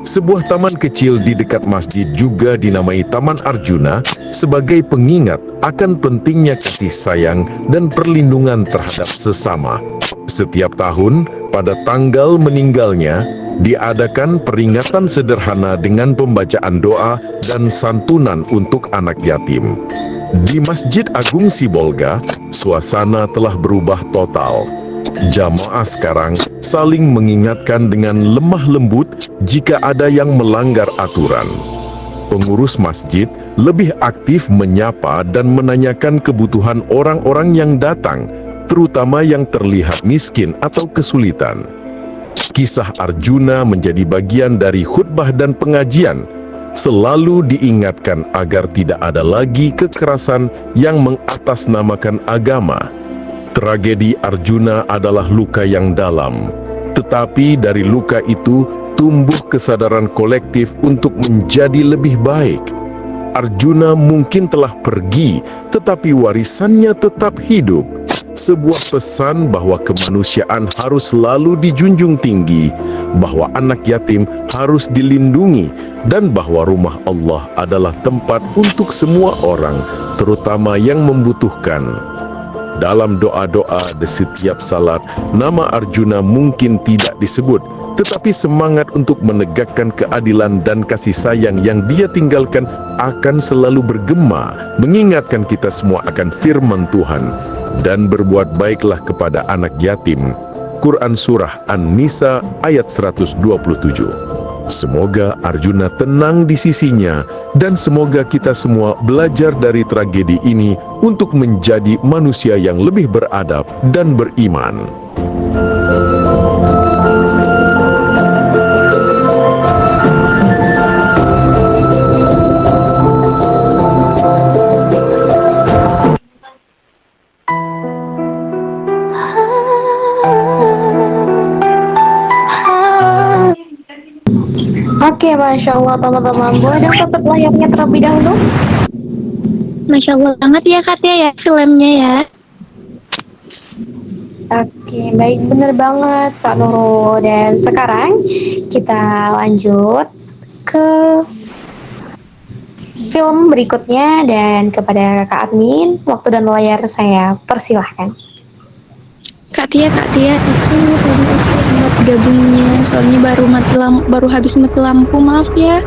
Speaker 9: Sebuah taman kecil di dekat masjid juga dinamai Taman Arjuna sebagai pengingat akan pentingnya kasih sayang dan perlindungan terhadap sesama. Setiap tahun, pada tanggal meninggalnya, diadakan peringatan sederhana dengan pembacaan doa dan santunan untuk anak yatim. Di Masjid Agung Sibolga, suasana telah berubah total. Jamaah sekarang saling mengingatkan dengan lemah lembut jika ada yang melanggar aturan. Pengurus masjid lebih aktif menyapa dan menanyakan kebutuhan orang-orang yang datang, terutama yang terlihat miskin atau kesulitan. Kisah Arjuna menjadi bagian dari khutbah dan pengajian, selalu diingatkan agar tidak ada lagi kekerasan yang mengatasnamakan agama. Tragedi Arjuna adalah luka yang dalam, tetapi dari luka itu tumbuh kesadaran kolektif untuk menjadi lebih baik. Arjuna mungkin telah pergi, tetapi warisannya tetap hidup. Sebuah pesan bahwa kemanusiaan harus selalu dijunjung tinggi, bahwa anak yatim harus dilindungi, dan bahwa rumah Allah adalah tempat untuk semua orang, terutama yang membutuhkan. Dalam doa-doa di setiap salat, nama Arjuna mungkin tidak disebut, tetapi semangat untuk menegakkan keadilan dan kasih sayang yang dia tinggalkan akan selalu bergema, mengingatkan kita semua akan firman Tuhan, dan berbuat baiklah kepada anak yatim. Quran Surah An-Nisa ayat 127. Semoga Arjuna tenang di sisinya, dan semoga kita semua belajar dari tragedi ini untuk menjadi manusia yang lebih beradab dan beriman.
Speaker 6: Oke, Masya Allah teman-teman. Boleh dong tetap layarnya terlebih dahulu?
Speaker 10: Masya Allah banget ya Katya ya filmnya ya.
Speaker 6: Oke, baik, bener banget Kak Nurul. Dan sekarang kita lanjut ke film berikutnya, dan kepada Kak Admin, waktu dan layar saya persilahkan.
Speaker 10: Kak Tia itu tadi aku telat gabungnya, soalnya baru habis mati lampu, maaf ya.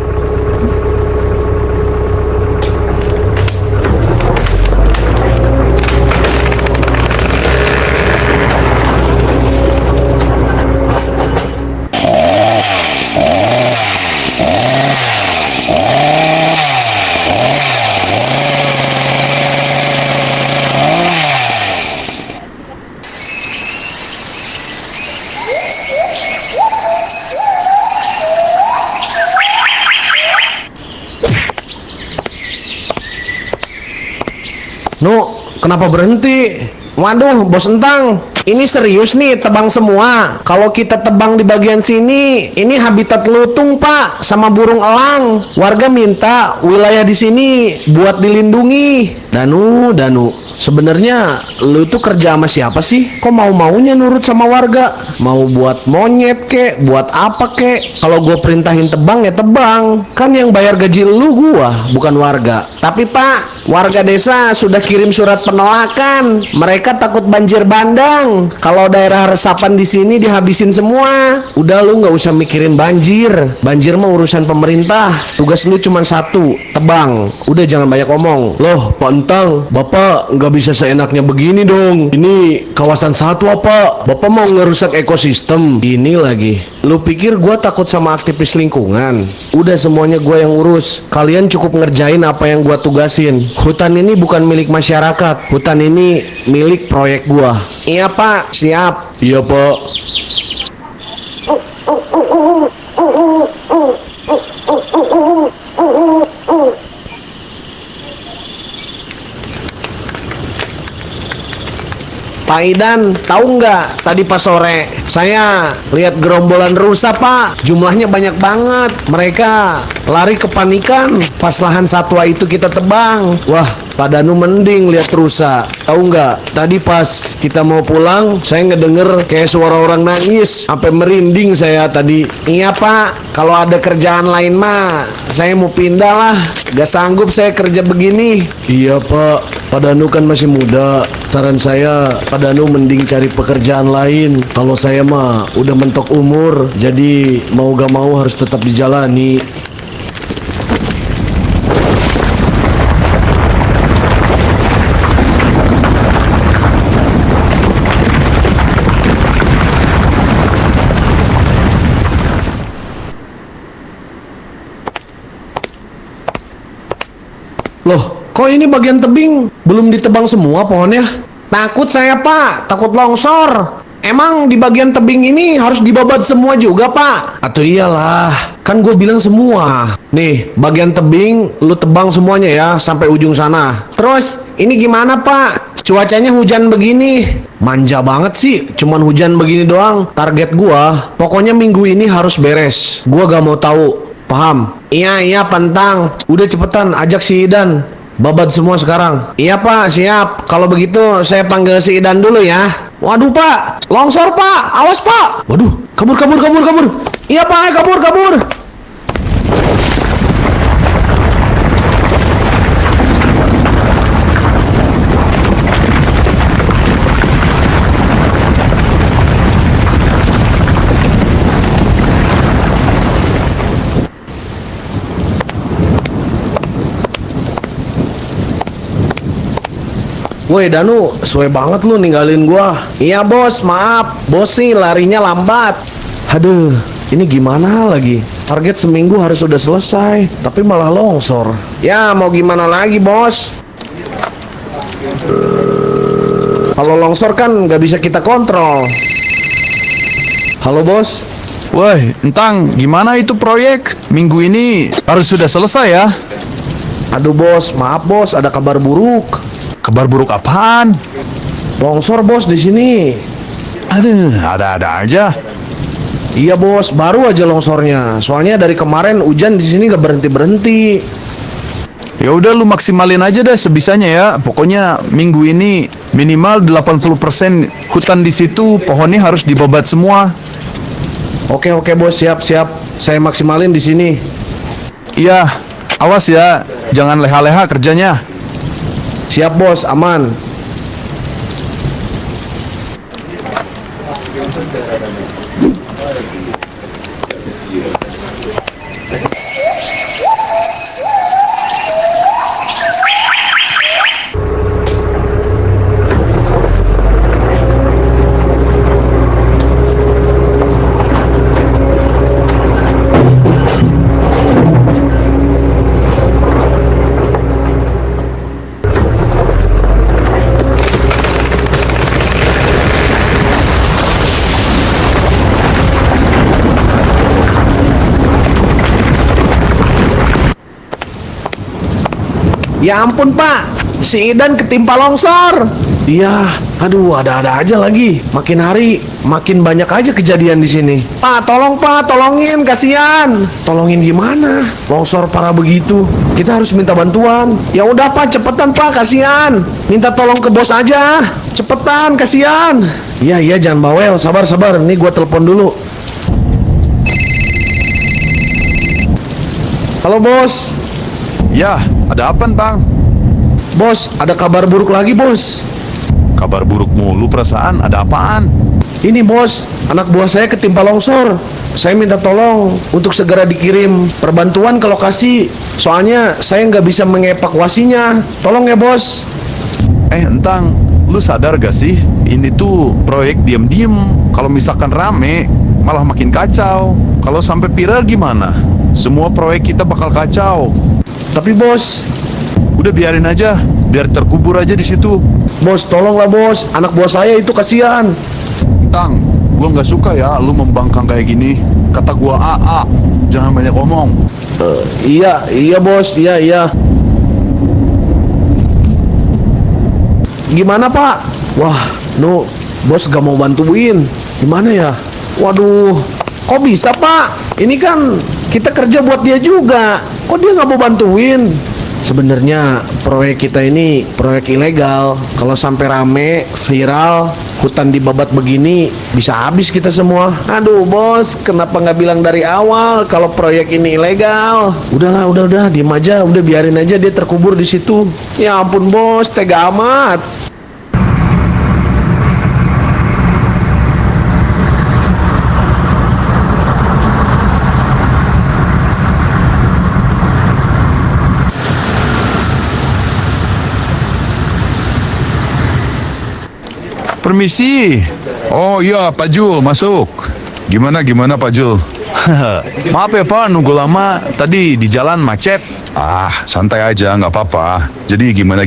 Speaker 11: Nu, kenapa berhenti? Waduh, bos Entang, ini serius nih tebang semua. Kalau kita tebang di bagian sini, ini habitat lutung pak, sama burung elang. Warga minta wilayah di sini buat dilindungi. Danu, sebenarnya lu tuh kerja sama siapa sih? Kok mau-maunya nurut sama warga? Mau buat monyet kek, buat apa kek? Kalau gue perintahin tebang ya tebang. Kan yang bayar gaji lu gua, bukan warga. Tapi pak, warga desa sudah kirim surat penolakan. Mereka takut banjir bandang. Kalau daerah resapan di sini dihabisin semua. Udah lu nggak usah mikirin banjir. Banjir mah urusan pemerintah. Tugas lu cuma satu, tebang. Udah jangan banyak omong. Loh, Pak Entang, Bapak nggak bisa seenaknya begini dong. Ini kawasan satu apa? Bapak mau ngerusak ekosistem. Ini lagi. Lu pikir gua takut sama aktivis lingkungan? Udah semuanya gua yang urus. Kalian cukup ngerjain apa yang gua tugasin. Hutan ini bukan milik masyarakat. Hutan ini milik proyek gua. Iya pak, siap. Iya pak. Pak Idan, tahu nggak tadi pas sore saya lihat gerombolan rusa pak, jumlahnya banyak banget. Mereka lari kepanikan pas lahan satwa itu kita tebang. Wah, Pak Danu mending lihat rusa. Tahu nggak? Tadi pas kita mau pulang, saya ngedenger kayak suara orang nangis, sampai merinding saya tadi. Iya pak, kalau ada kerjaan lain mah saya mau pindah lah. Gak sanggup saya kerja begini. Iya pak, Pak Danu kan masih muda. Saran saya, Pak Danu mending cari pekerjaan lain. Kalau saya mah udah mentok umur, jadi mau gak mau harus tetap dijalani. Loh, kok ini bagian tebing belum ditebang semua pohonnya? Takut saya pak, takut longsor. Emang di bagian tebing ini harus dibabat semua juga pak? Atau iyalah, kan gue bilang semua. Nih, bagian tebing lu tebang semuanya ya, sampai ujung sana. Terus, ini gimana pak? Cuacanya hujan begini. Manja banget sih, cuman hujan begini doang. Target gua, pokoknya minggu ini harus beres. Gua gak mau tahu. Paham? Iya, Pantang. Udah cepetan, ajak si Idan. Babat semua sekarang. Iya pak, siap. Kalau begitu saya panggil si Idan dulu ya. Waduh pak, longsor pak, awas pak. Waduh, kabur. Iya pak, kabur. Woi Danu, suwe banget lu ninggalin gua. Iya bos, maaf. Bos sih larinya lambat. Aduh, ini gimana lagi? Target seminggu harus sudah selesai, tapi malah longsor. Ya mau gimana lagi bos? Kalau longsor kan nggak bisa kita kontrol. Halo bos.
Speaker 5: Woi, Entang, gimana itu proyek? Minggu ini harus sudah selesai ya?
Speaker 11: Aduh bos, maaf bos, ada kabar buruk.
Speaker 5: Kabar buruk apaan?
Speaker 11: Longsor bos di sini.
Speaker 5: Aduh, ada-ada aja.
Speaker 11: Iya bos, baru aja longsornya. Soalnya dari kemarin hujan di sini gak berhenti.
Speaker 5: Ya udah lu maksimalin aja deh sebisanya ya. Pokoknya minggu ini minimal 80% hutan di situ pohonnya harus dibabat semua.
Speaker 11: Oke bos, siap. Saya maksimalin di sini.
Speaker 5: Iya, awas ya, jangan leha-leha kerjanya.
Speaker 11: Siap bos, aman. Ya ampun Pak, si Idan ketimpa longsor. Iya, aduh ada-ada aja lagi. Makin hari makin banyak aja kejadian di sini. Pak, tolong Pak, tolongin, kasihan. Tolongin gimana? Longsor parah begitu. Kita harus minta bantuan. Ya udah Pak, cepetan Pak, kasihan. Minta tolong ke bos aja. Cepetan, kasihan. Iya, jangan bawel, sabar. Nih gua telepon dulu. Halo bos.
Speaker 5: Ya, ada apa bang?
Speaker 11: Bos, ada kabar buruk lagi bos.
Speaker 5: Kabar buruk mulu perasaan, ada apaan?
Speaker 11: Ini bos, anak buah saya ketimpa longsor. Saya minta tolong untuk segera dikirim perbantuan ke lokasi. Soalnya saya nggak bisa mengevakuasinya. Tolong ya bos.
Speaker 5: Entang, lu sadar gak sih? Ini tuh proyek diem-diem. Kalau misalkan rame, malah makin kacau. Kalau sampai viral gimana? Semua proyek kita bakal kacau.
Speaker 11: Tapi bos,
Speaker 5: udah biarin aja, biar terkubur aja di situ.
Speaker 11: Bos, tolonglah bos, anak buah saya itu kasihan.
Speaker 5: Tang, gua nggak suka ya lu membangkang kayak gini. Kata gua AA, jangan banyak ngomong.
Speaker 11: Iya bos, iya. Gimana Pak? Wah, bos gak mau bantuin. Gimana ya? Waduh, kok bisa Pak? Ini kan kita kerja buat dia juga. Kok dia nggak mau bantuin? Sebenarnya proyek kita ini proyek ilegal. Kalau sampai rame, viral, hutan dibabat begini, bisa habis kita semua. Aduh bos, kenapa nggak bilang dari awal kalau proyek ini ilegal? Udahlah, udah, diem aja, udah biarin aja dia terkubur di situ. Ya ampun bos, tega amat.
Speaker 5: Permisi. Oh iya, Pak Jul, masuk. Gimana Pak Jul? Maaf ya Pak, nunggu lama. Tadi di jalan macet. Santai aja, nggak apa-apa. Jadi gimana?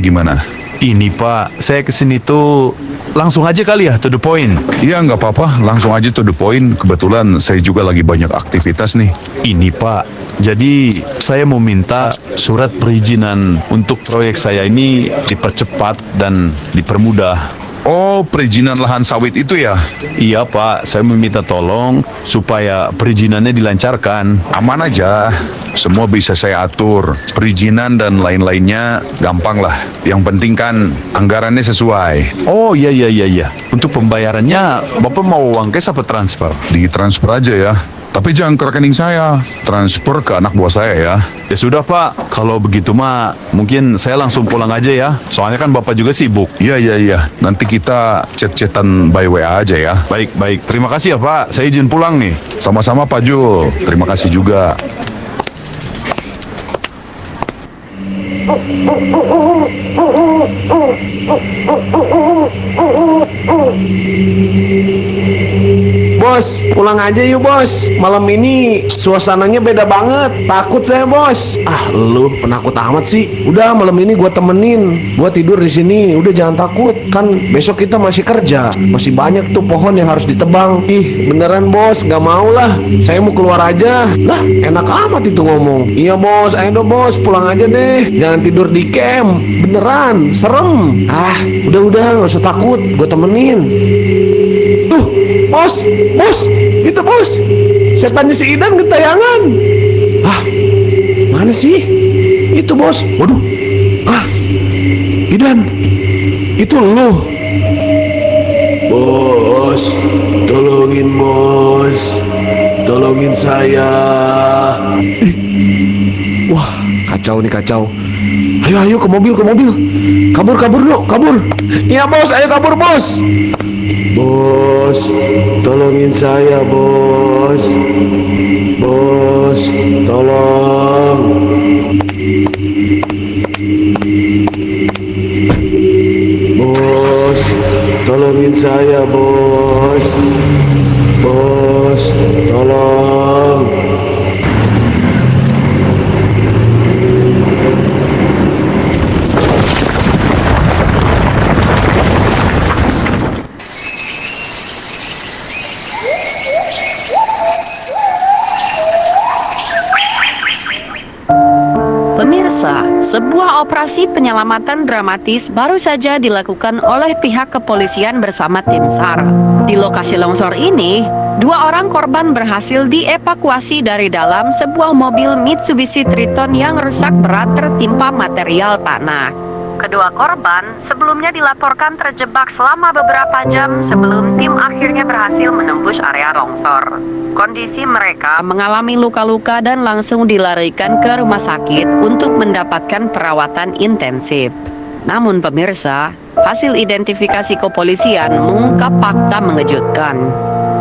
Speaker 5: Ini Pak, saya kesini tuh langsung aja kali ya, to the point. Iya, nggak apa-apa, langsung aja to the point. Kebetulan saya juga lagi banyak aktivitas nih. Ini Pak, jadi saya mau minta surat perizinan untuk proyek saya ini dipercepat dan dipermudah. Oh, perizinan lahan sawit itu ya? Iya Pak, saya meminta tolong supaya perizinannya dilancarkan. Aman aja, semua bisa saya atur. Perizinan dan lain-lainnya gampang lah. Yang penting kan anggarannya sesuai. Oh iya. Untuk pembayarannya, Bapak mau uang cash apa transfer? Ditransfer aja ya. Tapi jangan ke rekening saya, transfer ke anak buah saya ya. Ya sudah Pak, kalau begitu mah mungkin saya langsung pulang aja ya. Soalnya kan Bapak juga sibuk. Iya. Nanti kita chat-chatan by WA aja ya. Baik. Terima kasih ya Pak, saya izin pulang nih. Sama-sama Pak Jul, terima kasih juga.
Speaker 11: Bos, pulang aja yuk bos. Malam ini suasananya beda banget. Takut saya bos. Lu penakut amat sih. Udah malam ini gua temenin. Gua tidur di sini. Udah jangan takut. Kan besok kita masih kerja. Masih banyak tuh pohon yang harus ditebang. Beneran bos, gak mau lah. Saya mau keluar aja. Lah, enak amat itu ngomong. Iya bos, ayo dong bos, pulang aja deh. Jangan tidur di camp. Beneran, serem. Udah, gak usah takut. Gua temenin. Tuh, bos, itu bos, setannya si Idan gentayangan. Mana sih? Itu bos, waduh, Idan, itu lu. Bos, tolongin saya. Wah, kacau. Ayo ke mobil. Kabur dulu. Iya bos, ayo kabur bos. Bos, tolongin saya bos.
Speaker 12: Pemirsa, sebuah operasi penyelamatan dramatis baru saja dilakukan oleh pihak kepolisian bersama tim SAR. Di lokasi longsor ini, 2 orang korban berhasil dievakuasi dari dalam sebuah mobil Mitsubishi Triton yang rusak berat tertimpa material tanah. Kedua korban sebelumnya dilaporkan terjebak selama beberapa jam sebelum tim akhirnya berhasil menembus area longsor. Kondisi mereka mengalami luka-luka dan langsung dilarikan ke rumah sakit untuk mendapatkan perawatan intensif. Namun pemirsa, hasil identifikasi kepolisian mengungkap fakta mengejutkan.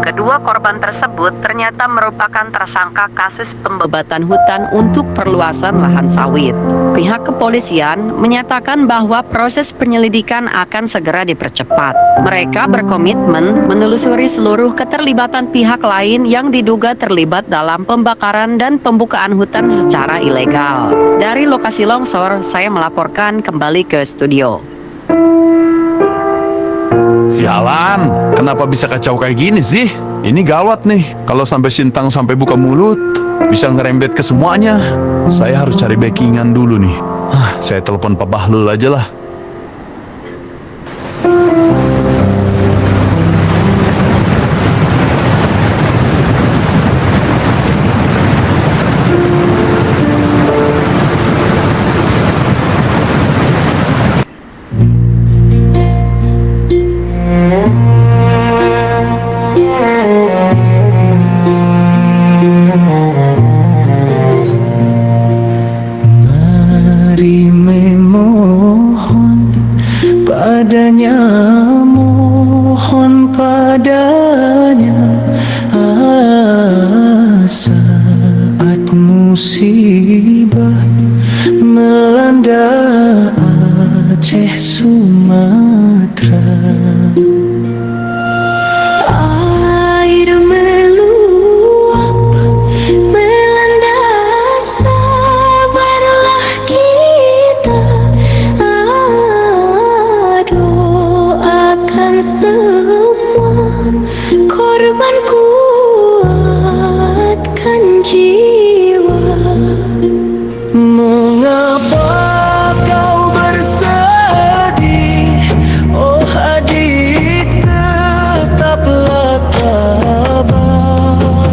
Speaker 12: Kedua korban tersebut ternyata merupakan tersangka kasus pembebatan hutan untuk perluasan lahan sawit. Pihak kepolisian menyatakan bahwa proses penyelidikan akan segera dipercepat. Mereka berkomitmen menelusuri seluruh keterlibatan pihak lain yang diduga terlibat dalam pembakaran dan pembukaan hutan secara ilegal. Dari lokasi longsor, saya melaporkan kembali ke studio.
Speaker 5: Sialan, kenapa bisa kacau kayak gini sih? Ini gawat nih. Kalau sampai Sintang sampai buka mulut, bisa ngerembet ke semuanya. Saya harus cari backingan dulu nih. Saya telepon Pak Bahlul aja lah.
Speaker 13: Mohon padanya saat musibah melanda Aceh Sumatera. Air meluap melanda, sabarlah kita. Doakan semua korban, kuatkan jiwa. Mengapa kau bersedih, oh adik, tetaplah tabah.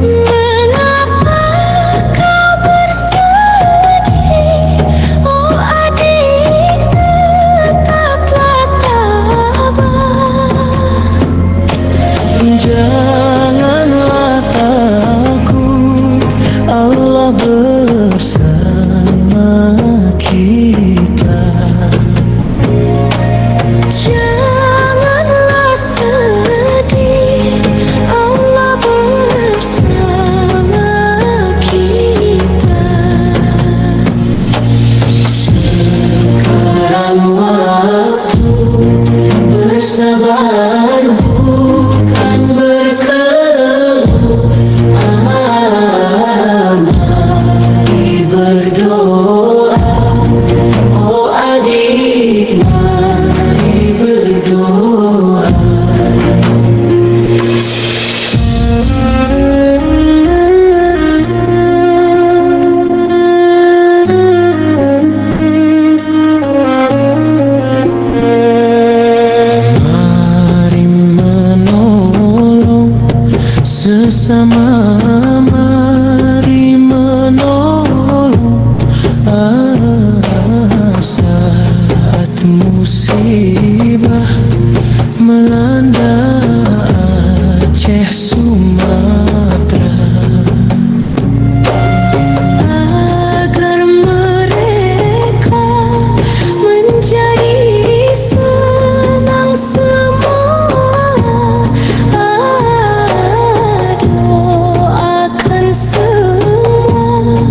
Speaker 13: Mengapa kau bersedih, oh adik, tetaplah tabah. Janganlah takut, Allah bersama kita. Janganlah sedih, Allah bersama kita. Sekarang waktu bersabar, bukan berkeluh. Mari berdoa, oh adik, mari berdoa. Mari menolong sesama, mari menolong saat musibah melanda Aceh Sumatera. Agar mereka menjadi senang semua. Doakan semua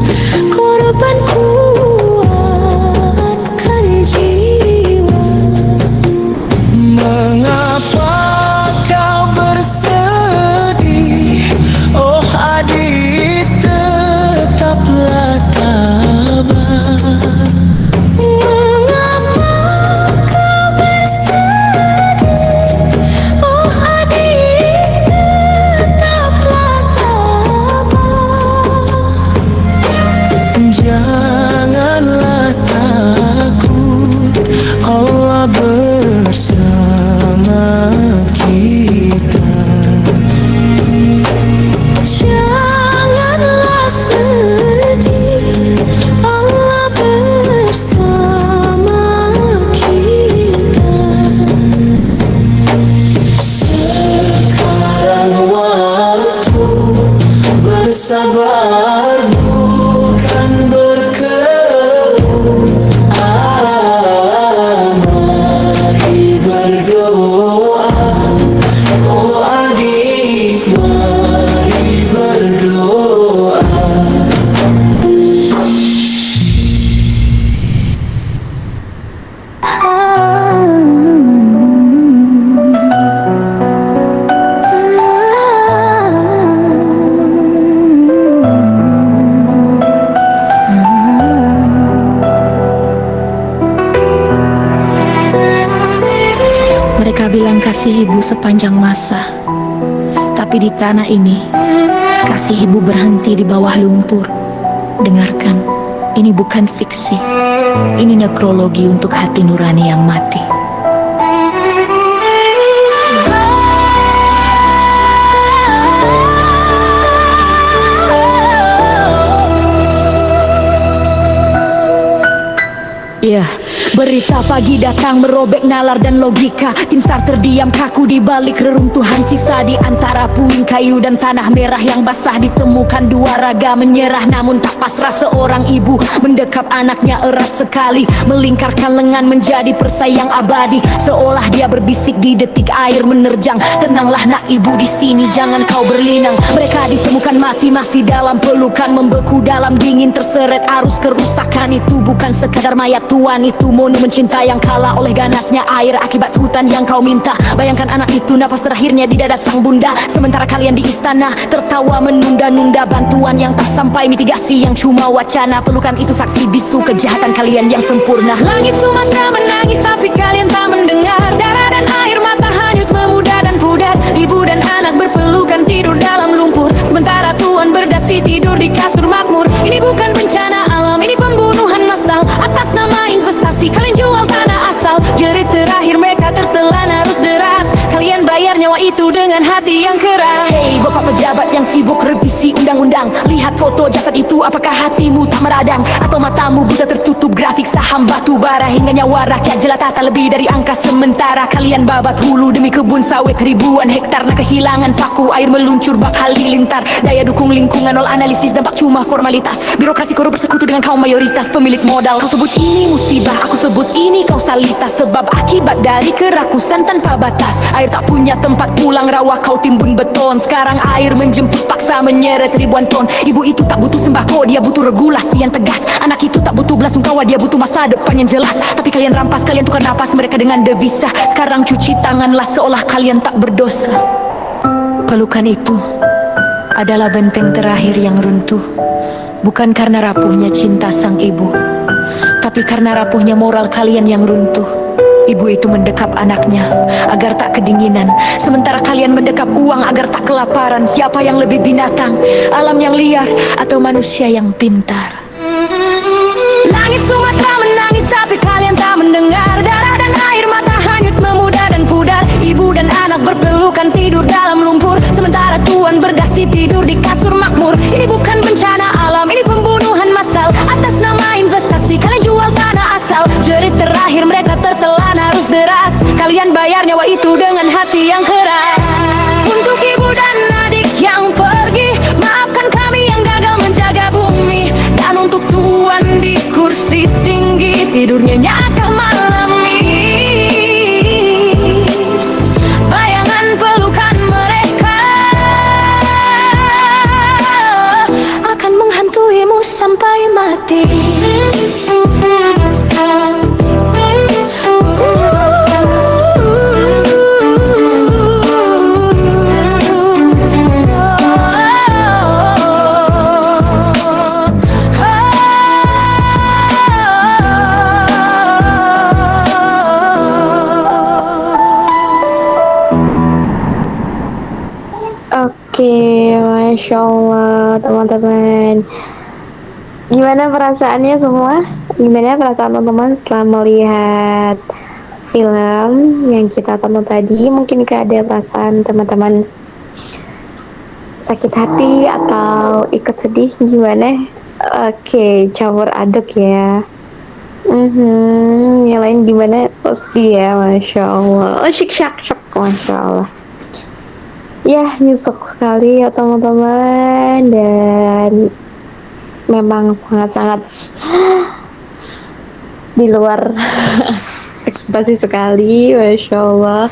Speaker 13: bersabar bukan berkeluh. Mari berdoa, oh adik, mari berdoa.
Speaker 10: Mereka bilang kasih ibu sepanjang masa, tapi di tanah ini kasih ibu berhenti di bawah lumpur. Dengarkan, ini bukan fiksi, ini nekrologi untuk hati nurani yang mati. Ya, berita pagi datang merobek nalar dan logika. Tim SAR terdiam kaku di balik reruntuhan sisa. Di antara puing kayu dan tanah merah yang basah ditemukan dua raga menyerah namun tak pasrah. Seorang ibu mendekap anaknya erat sekali, melingkarkan lengan menjadi persayang abadi. Seolah dia berbisik di detik air menerjang, tenanglah nak ibu di sini, jangan kau berlinang. Mereka ditemukan mati masih dalam pelukan, membeku dalam dingin terseret arus kerusakan. Itu bukan sekadar mayat tuan, itu monumen cinta yang kalah oleh ganasnya air akibat hutan yang kau minta. Bayangkan anak itu napas terakhirnya di dada sang bunda, sementara kalian di istana tertawa menunda-nunda bantuan yang tak sampai, mitigasi yang cuma wacana. Pelukan itu saksi bisu kejahatan kalian yang sempurna. Langit Sumatera menangis tapi kalian tak mendengar. Darah dan air mata hanyut memudar dan pudar. Ibu dan anak berpelukan tidur dalam lumpur, sementara tuan berdasi tidur di kasur makmur. Ini bukan bencana alam, ini pembunuhan massal. Atas nama investasi kalian jual tanah asal. Jerit terakhir mereka tertelan arus deras, kalian bayar nyawa itu dengan hati yang keras. Hei bapak pejabat yang sibuk revisi undang-undang, lihat foto jasad itu, apakah hatimu tak meradang? Atau matamu buta tertutup grafik saham batu bara, hingga nyawa rakyat jelata tak lebih dari angka sementara. Kalian babat hulu demi kebun sawit ribuan hektar, nah kehilangan paku air meluncur bak halilintar. Daya dukung lingkungan nol, analisis dampak cuma formalitas. Birokrasi korup bersekutu dengan kaum mayoritas pemilik modal. Kau sebut ini musibah, aku sebut ini kausalitas, sebab akibat dari kerakusan tanpa batas. Air tak punya tempat pulang, rawa kau timbun beton. Sekarang air menjemput paksa menyeret ribuan ton. Ibu itu tak butuh sembako, dia butuh regulasi yang tegas. Anak itu tak butuh belasungkawa, dia butuh masa depan yang jelas. Tapi kalian rampas, kalian tukar napas mereka dengan devisa. Sekarang cuci tanganlah seolah kalian tak berdosa. Pelukan itu adalah benteng terakhir yang runtuh, bukan karena rapuhnya cinta sang ibu, tapi karena rapuhnya moral kalian yang runtuh. Ibu itu mendekap anaknya agar tak kedinginan, sementara kalian mendekap uang agar tak kelaparan. Siapa yang lebih binatang, alam yang liar atau manusia yang pintar? Langit Sumatera menangis tapi kalian tak mendengar. Darah dan air mata hanyut memudar dan pudar. Ibu dan anak berpelukan tidur dalam lumpur, sementara tuan berdasi tidur di kasur makmur. Ini bukan bencana alam, ini pembunuhan massal. Atas nama investasi kalian jual tanah asal. Jerit terakhir mereka tertelan arus deras, kalian bayar nyawa itu dengan hati yang keras. Untuk ibu dan adik yang pergi, maafkan kami yang gagal menjaga bumi. Dan untuk tuan di kursi tinggi, tidur nyenyak malam ini. Bayangan pelukan mereka akan menghantuimu sampai mati.
Speaker 6: Oke, Masya Allah teman-teman. Gimana perasaannya semua? Gimana perasaan teman-teman setelah melihat film yang kita tonton tadi? Mungkin ada perasaan teman-teman sakit hati atau ikut sedih, gimana? Oke, campur aduk ya. Yang lain gimana? Oh, sedih ya, Masya Allah. Oh, syik syak syak, Masya Allah. Ya, nyesek sekali ya teman-teman, dan memang sangat-sangat di luar ekspektasi sekali, Masya Allah.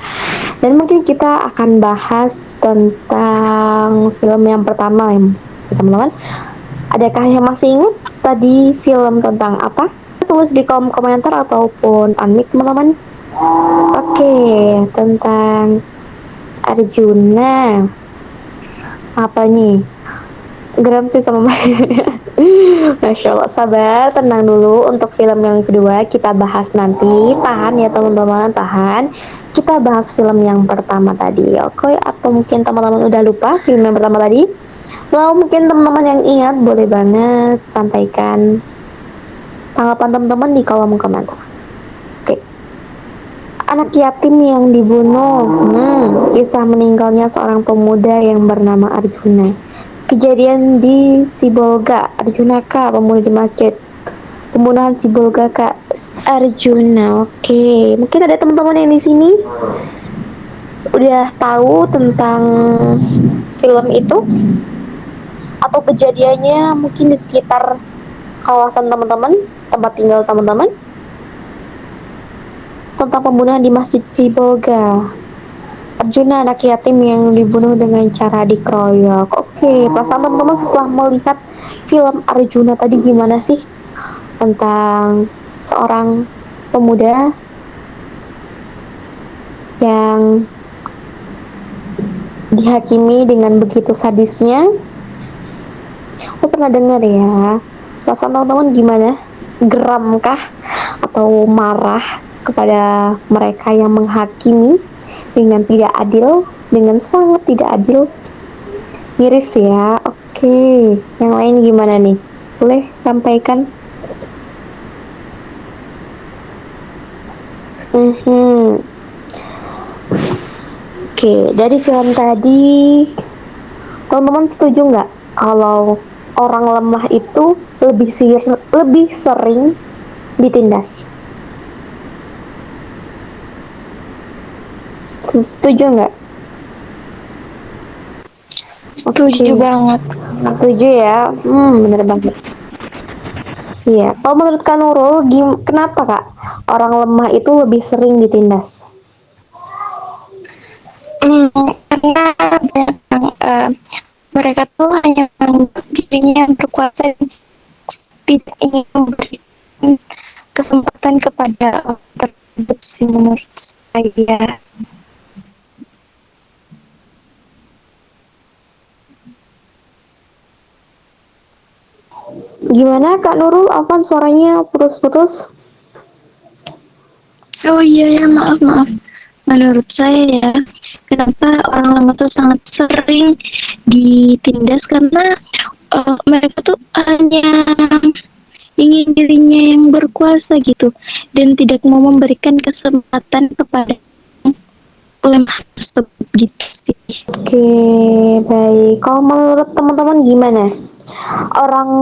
Speaker 6: Dan mungkin kita akan bahas tentang film yang pertama ya teman-teman. Adakah yang masih ingat tadi film tentang apa? Tulis di kolom komentar ataupun unmute teman-teman. Oke, tentang Arjuna. Apa nih? Geram sih sama Masya Allah, sabar, tenang dulu. Untuk film yang kedua kita bahas nanti. Tahan ya teman-teman, tahan. Kita bahas film yang pertama tadi, oke? Atau mungkin teman-teman udah lupa film yang pertama tadi? Kalau mungkin teman-teman yang ingat, boleh banget sampaikan tanggapan teman-teman di kolom komentar. Oke. Anak yatim yang dibunuh. Kisah meninggalnya seorang pemuda yang bernama Arjuna. Kejadian di Sibolga. Arjuna K, pemuda di masjid. Pembunuhan Sibolga K, Arjuna. Oke, mungkin ada teman-teman yang di sini udah tahu tentang film itu atau kejadiannya mungkin di sekitar kawasan teman-teman, tempat tinggal teman-teman, tentang pembunuhan di Masjid Sibolga. Arjuna, anak yatim yang dibunuh dengan cara dikeroyok. Oke, perasaan teman-teman setelah melihat film Arjuna tadi gimana sih? Tentang seorang pemuda yang dihakimi dengan begitu sadisnya. Lo pernah dengar ya? Perasaan teman-teman gimana? Geram kah? Atau marah kepada mereka yang menghakimi dengan tidak adil, dengan sangat tidak adil? Miris ya. Oke, yang lain gimana nih? Boleh sampaikan? Oke, dari film tadi teman-teman setuju nggak kalau orang lemah itu lebih sering ditindas? Setuju nggak?
Speaker 3: Setuju banget.
Speaker 6: Setuju ya. Bener banget. Iya, kalau menurut Kak Nurul, kenapa Kak orang lemah itu lebih sering ditindas?
Speaker 3: Karena mereka tuh hanya menganggap dirinya berkuasa dan tidak ingin memberikan kesempatan kepada orang tersebut sih menurut saya.
Speaker 6: Gimana Kak Nurul? Afwan, suaranya putus-putus.
Speaker 3: Oh iya ya, maaf. Menurut saya ya, kenapa orang lama tuh sangat sering ditindas karena mereka tuh hanya ingin dirinya yang berkuasa gitu dan tidak mau memberikan kesempatan kepada lemah tersebut gitu sih.
Speaker 6: Oke, baik. Kalau menurut teman-teman gimana? Orang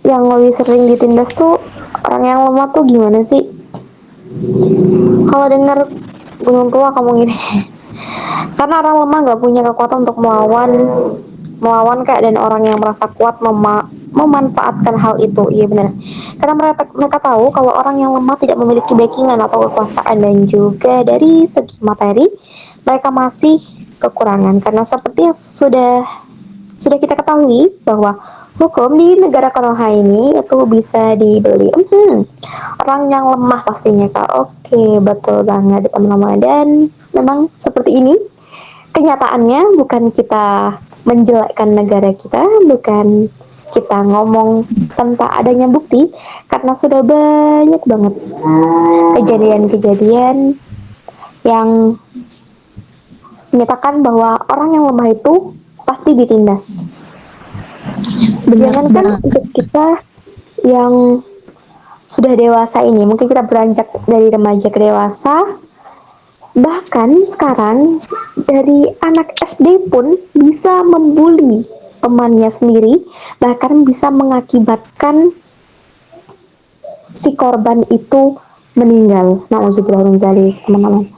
Speaker 6: yang lebih sering ditindas tuh orang yang lemah tuh gimana sih? Kalau dengar gunung tua kamu gini, karena orang lemah nggak punya kekuatan untuk melawan Kak, dan orang yang merasa kuat memanfaatkan hal itu. Iya benar, karena mereka tahu kalau orang yang lemah tidak memiliki backingan atau kekuasaan, dan juga dari segi materi mereka masih kekurangan, karena seperti yang sudah kita ketahui bahwa hukum di negara Konoha ini itu bisa dibeli. Orang yang lemah pastinya Kak. Oke, betul banget teman-teman. Dan memang seperti ini kenyataannya, bukan kita menjelekkan negara kita, bukan kita ngomong tanpa adanya bukti, karena sudah banyak banget kejadian-kejadian yang menyatakan bahwa orang yang lemah itu pasti ditindas. Jangankan untuk kita yang sudah dewasa ini, mungkin kita beranjak dari remaja ke dewasa, bahkan sekarang dari anak SD pun bisa membuli temannya sendiri, bahkan bisa mengakibatkan si korban itu meninggal. Nauzubillah min dzalik, teman-teman.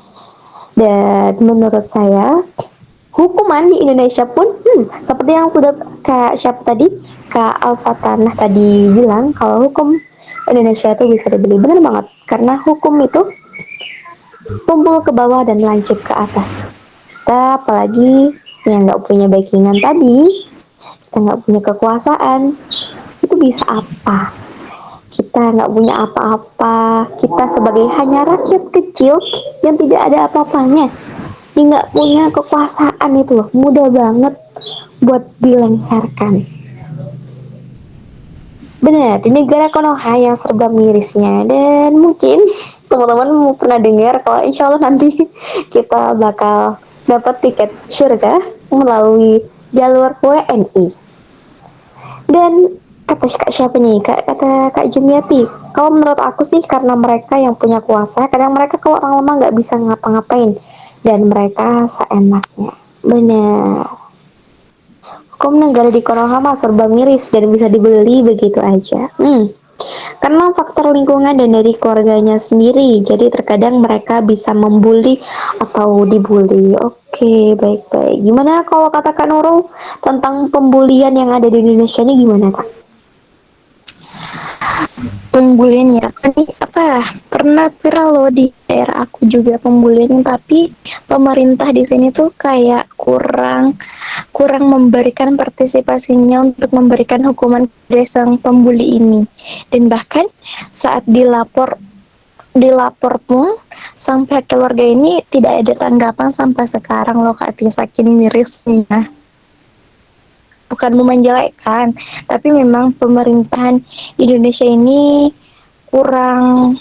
Speaker 6: Dan menurut saya Hukuman di Indonesia pun seperti yang sudah Kak siapa tadi, Kak Alfatanah tadi bilang kalau hukum Indonesia itu bisa dibeli, benar banget karena hukum itu tumpul ke bawah dan lancip ke atas. Kita apalagi yang nggak punya backingan tadi, kita nggak punya kekuasaan, itu bisa apa? Kita nggak punya apa-apa, kita sebagai hanya rakyat kecil yang tidak ada apa-apanya, yang nggak punya kekuasaan itu loh, mudah banget buat dilengsarkan. Benar, di negara Konoha yang serba mirisnya, dan mungkin teman-teman pernah dengar kalau insya Allah nanti kita bakal dapat tiket surga melalui jalur WNI. Dan kata Kak siapa nih, kata Kak Jumiati, kalau menurut aku sih karena mereka yang punya kuasa, kadang mereka kalau orang lemah nggak bisa ngapa-ngapain dan mereka seenaknya. Benar. Hukum negara di Konoha mah serba miris dan bisa dibeli begitu aja. Karena faktor lingkungan dan dari keluarganya sendiri, jadi terkadang mereka bisa membuli atau dibully. Oke, baik-baik. Gimana kalau kata Kak Nurul tentang pembulian yang ada di Indonesia ini gimana, Kak?
Speaker 3: Pembulian ya, ini apa pernah viral loh di daerah aku juga pembulian, tapi pemerintah di sini tuh kayak kurang memberikan partisipasinya untuk memberikan hukuman kepada sang pembuli ini. Dan bahkan saat dilapor pun sang pihak keluarga ini tidak ada tanggapan sampai sekarang loh Kak, saking mirisnya. Bukan memenjelekan, tapi memang pemerintahan Indonesia ini kurang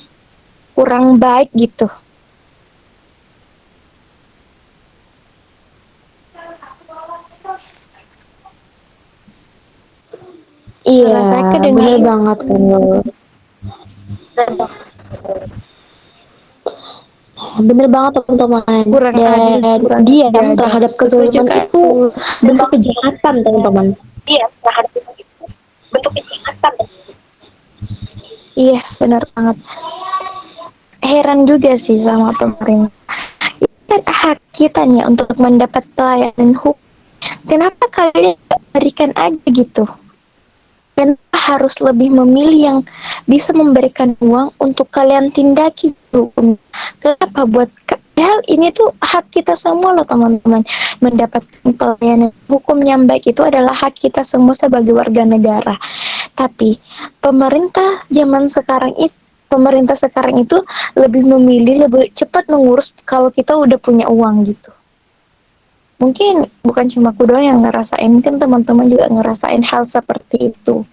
Speaker 3: baik gitu.
Speaker 6: Iya,
Speaker 3: Saya
Speaker 6: bener
Speaker 3: kedengaran
Speaker 6: banget kan lo. Bener banget teman-teman.
Speaker 3: kurang adil
Speaker 6: Dan
Speaker 3: sih, sangat
Speaker 6: diam
Speaker 3: tidak adil.
Speaker 6: terhadap
Speaker 3: Setuju
Speaker 6: kezaliman
Speaker 3: Kak.
Speaker 6: itu bentuk kejahatan teman-teman.
Speaker 3: Iya, benar banget. Heran juga sih sama pemerintah. Ini kan hak kita nih untuk mendapat pelayanan hukum. Kenapa kalian nggak berikan aja gitu? Kenapa harus lebih memilih yang bisa memberikan uang untuk kalian tindaki itu? Kenapa buat padahal ini tuh hak kita semua loh teman-teman. Mendapatkan pelayanan hukum yang baik itu adalah hak kita semua sebagai warga negara. Tapi pemerintah sekarang itu lebih memilih lebih cepat mengurus kalau kita udah punya uang gitu. Mungkin bukan cuma aku doang yang ngerasain, mungkin teman-teman juga ngerasain hal seperti itu.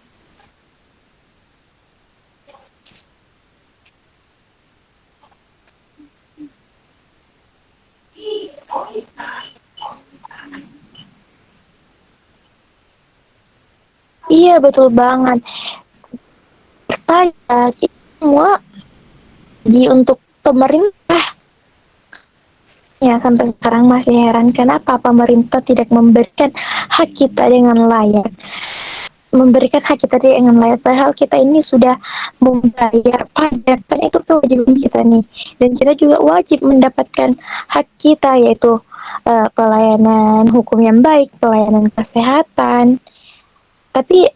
Speaker 3: Iya betul banget. Berpajak itu semua untuk pemerintah. Ya sampai sekarang masih heran kenapa pemerintah tidak memberikan hak kita dengan layak. Memberikan hak kita dengan layak, padahal kita ini sudah membayar pajak, kan itu kewajiban kita nih, dan kita juga wajib mendapatkan hak kita, yaitu pelayanan hukum yang baik, pelayanan kesehatan. Tapi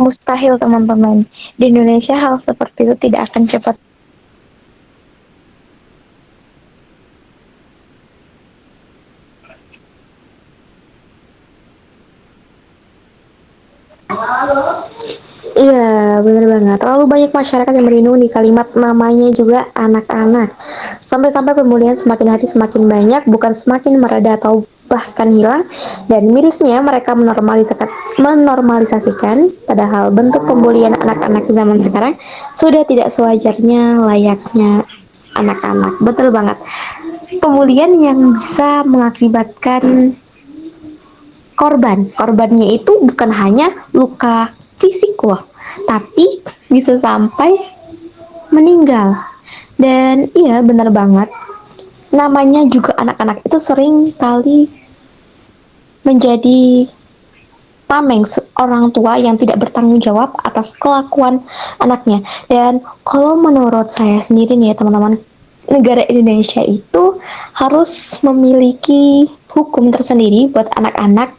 Speaker 3: mustahil teman-teman, di Indonesia hal seperti itu tidak akan cepat.
Speaker 6: Iya, bener banget. Terlalu banyak masyarakat yang merindung di kalimat namanya juga anak-anak. Sampai-sampai pembulian semakin hari semakin banyak, bukan semakin mereda atau bahkan hilang. Dan mirisnya mereka menormalisasikan, padahal bentuk pembulian anak-anak zaman sekarang sudah tidak sewajarnya layaknya anak-anak. Betul banget. Pembulian yang bisa mengakibatkan korbannya itu bukan hanya luka fisik loh, tapi bisa sampai meninggal. Dan iya benar banget, namanya juga anak-anak itu sering kali menjadi tameng orang tua yang tidak bertanggung jawab atas kelakuan anaknya. Dan kalau menurut saya sendiri nih ya teman-teman, negara Indonesia itu harus memiliki hukum tersendiri buat anak-anak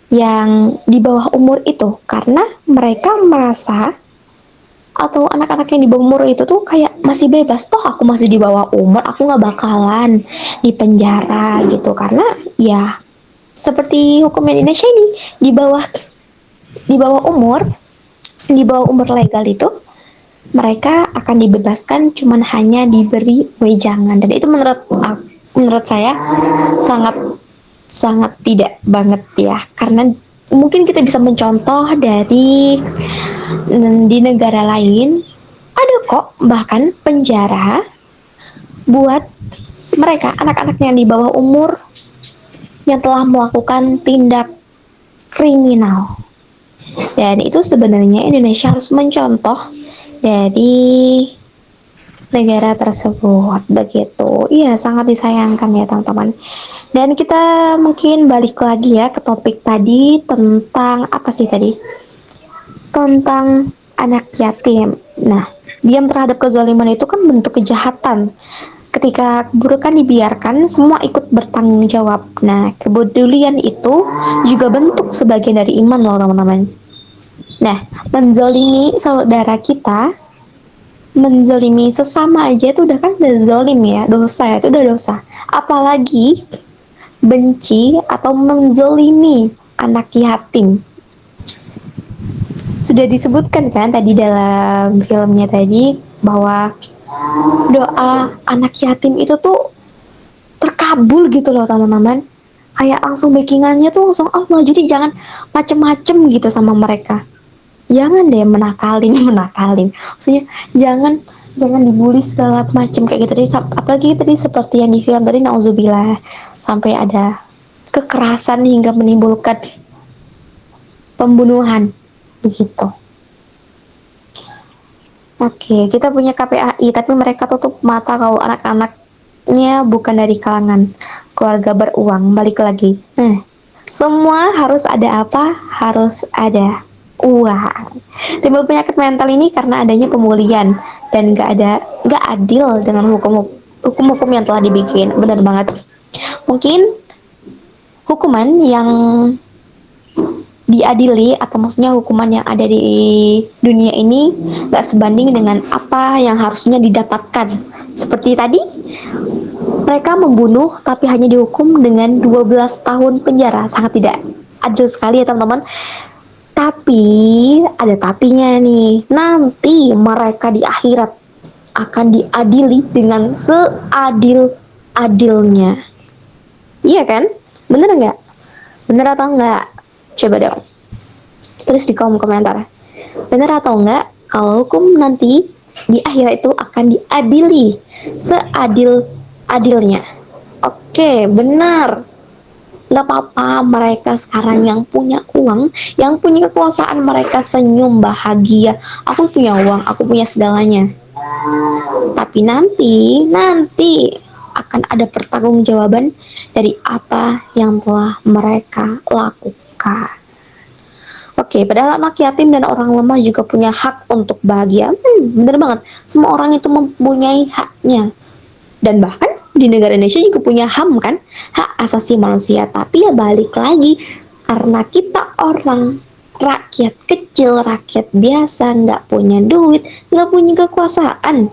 Speaker 6: yang di bawah umur itu, karena mereka merasa atau anak-anak yang di bawah umur itu tuh kayak masih bebas, toh aku masih di bawah umur, aku nggak bakalan di penjara gitu, karena ya seperti hukum Indonesia ini di bawah umur legal itu mereka akan dibebaskan, cuman hanya diberi wejangan, dan itu menurut saya sangat sangat tidak banget ya, karena mungkin kita bisa mencontoh dari di negara lain ada kok bahkan penjara buat mereka anak-anak yang di bawah umur yang telah melakukan tindak kriminal. Dan itu sebenarnya Indonesia harus mencontoh dari negara tersebut, begitu. Iya, sangat disayangkan ya teman-teman. Dan kita mungkin balik lagi ya ke topik tadi tentang apa sih tadi? Tentang anak yatim. Nah, diam terhadap kezaliman itu kan bentuk kejahatan. Ketika keburukan dibiarkan, semua ikut bertanggung jawab. Nah, kepedulian itu juga bentuk sebagian dari iman loh teman-teman. Nah, menzolimi saudara kita, menzolimi sesama aja itu udah kan udah zolim ya, dosa ya, itu udah dosa. Apalagi benci atau menzolimi anak yatim. Sudah disebutkan kan tadi dalam filmnya tadi bahwa doa anak yatim itu tuh terkabul gitu loh teman-teman, kayak langsung backingannya tuh langsung Allah. Jadi jangan macem-macem gitu sama mereka, jangan deh menakalin maksudnya jangan dibully segala macem kayak gitu. Apalagi tadi seperti yang di film tadi, nauzubillah, sampai ada kekerasan hingga menimbulkan pembunuhan begitu. Oke, kita punya KPAI tapi mereka tutup mata kalau anak-anaknya bukan dari kalangan keluarga beruang. Balik lagi, nah, semua harus ada apa? Harus ada uang. Timbul penyakit mental ini karena adanya pembulian dan nggak adil dengan hukum yang telah dibikin. Benar banget. Mungkin hukuman yang diadili atau maksudnya hukuman yang ada di dunia ini gak sebanding dengan apa yang harusnya didapatkan. Seperti tadi, mereka membunuh tapi hanya dihukum dengan 12 tahun penjara. Sangat tidak adil sekali ya teman-teman. Tapi ada tapinya nih, nanti mereka di akhirat akan diadili dengan seadil-adilnya. Iya kan? Bener nggak? Bener atau nggak? Coba dong tulis di kolom komentar, bener atau enggak kalau hukum nanti di akhirat itu akan diadili seadil-adilnya. Oke, benar. Nggak apa-apa mereka sekarang yang punya uang, yang punya kekuasaan, mereka senyum bahagia, aku punya uang, aku punya segalanya. Tapi nanti akan ada pertanggungjawaban dari apa yang telah mereka lakukan. Oke, padahal anak yatim dan orang lemah juga punya hak untuk bahagia. Bener banget, semua orang itu mempunyai haknya. Dan bahkan di negara Indonesia juga punya HAM kan, hak asasi manusia. Tapi ya balik lagi, karena kita orang rakyat kecil, rakyat biasa, nggak punya duit, nggak punya kekuasaan,